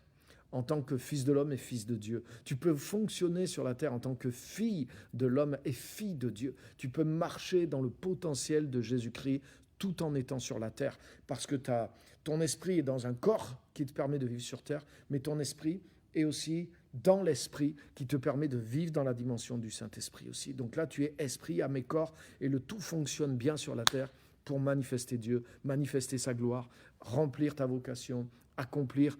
en tant que fils de l'homme et fils de Dieu. Tu peux fonctionner sur la terre en tant que fille de l'homme et fille de Dieu. Tu peux marcher dans le potentiel de Jésus-Christ tout en étant sur la terre. Parce que ton esprit est dans un corps qui te permet de vivre sur terre, mais ton esprit est aussi dans l'esprit qui te permet de vivre dans la dimension du Saint-Esprit aussi. Donc là, tu es esprit, âme et corps, et le tout fonctionne bien sur la terre pour manifester Dieu, manifester sa gloire, remplir ta vocation, accomplir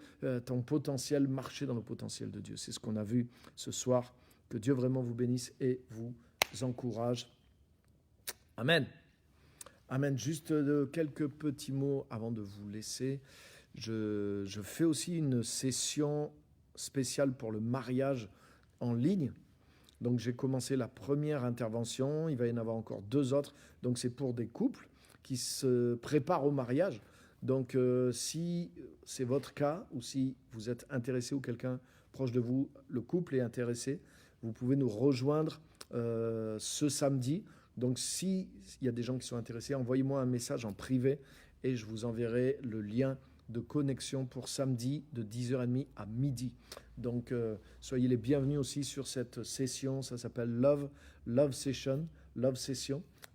ton potentiel, marcher dans le potentiel de Dieu. C'est ce qu'on a vu ce soir. Que Dieu vraiment vous bénisse et vous encourage. Amen. Amen. Juste quelques petits mots avant de vous laisser. Je fais aussi une session spéciale pour le mariage en ligne. Donc j'ai commencé la première intervention, il va y en avoir encore 2 autres. Donc c'est pour des couples qui se préparent au mariage. Donc si c'est votre cas ou si vous êtes intéressé ou quelqu'un proche de vous, le couple est intéressé, vous pouvez nous rejoindre ce samedi. Donc s'il y a des gens qui sont intéressés, envoyez-moi un message en privé et je vous enverrai le lien de connexion pour samedi de 10h30 à midi. Donc, soyez les bienvenus aussi sur cette session. Ça s'appelle Love Session.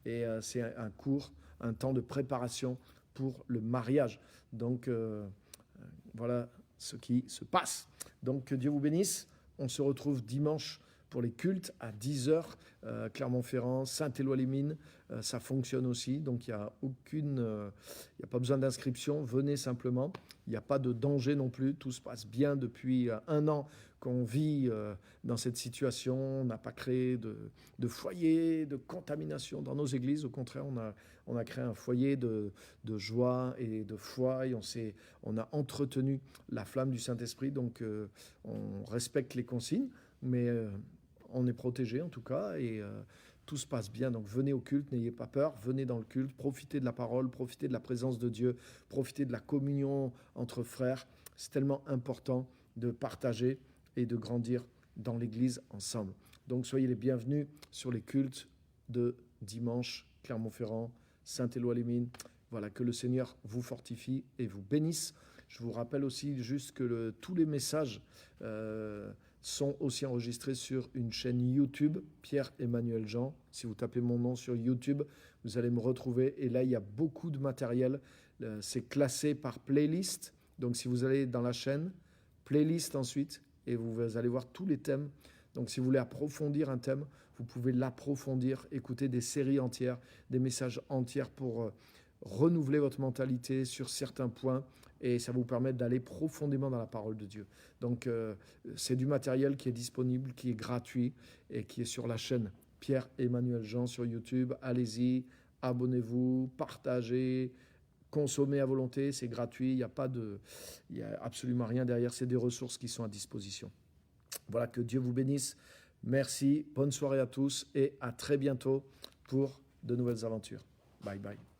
Et c'est un cours, un temps de préparation pour le mariage. Donc, voilà ce qui se passe. Donc, que Dieu vous bénisse. On se retrouve dimanche pour les cultes à 10h, Clermont-Ferrand, Saint-Éloi-les-Mines, ça fonctionne aussi, donc il n'y a pas besoin d'inscription, venez simplement, il n'y a pas de danger non plus, tout se passe bien depuis 1 an qu'on vit dans cette situation, on n'a pas créé de foyer, de contamination dans nos églises, au contraire, on a créé un foyer de joie et de foi, et on a entretenu la flamme du Saint-Esprit, donc on respecte les consignes, mais on est protégé en tout cas et tout se passe bien. Donc venez au culte, n'ayez pas peur, venez dans le culte, profitez de la parole, profitez de la présence de Dieu, profitez de la communion entre frères. C'est tellement important de partager et de grandir dans l'Église ensemble. Donc soyez les bienvenus sur les cultes de dimanche, Clermont-Ferrand, Saint-Éloi-les-Mines. Voilà, que le Seigneur vous fortifie et vous bénisse. Je vous rappelle aussi juste que tous les messages sont aussi enregistrés sur une chaîne YouTube, Pierre-Emmanuel Jean. Si vous tapez mon nom sur YouTube, vous allez me retrouver. Et là, il y a beaucoup de matériel. C'est classé par playlist. Donc, si vous allez dans la chaîne, playlist ensuite, et vous allez voir tous les thèmes. Donc, si vous voulez approfondir un thème, vous pouvez l'approfondir, écouter des séries entières, des messages entiers pour renouveler votre mentalité sur certains points et ça va vous permettre d'aller profondément dans la parole de Dieu. Donc, c'est du matériel qui est disponible, qui est gratuit et qui est sur la chaîne Pierre-Emmanuel Jean sur YouTube. Allez-y, abonnez-vous, partagez, consommez à volonté, c'est gratuit, il n'y a absolument rien derrière, c'est des ressources qui sont à disposition. Voilà, que Dieu vous bénisse. Merci, bonne soirée à tous et à très bientôt pour de nouvelles aventures. Bye bye.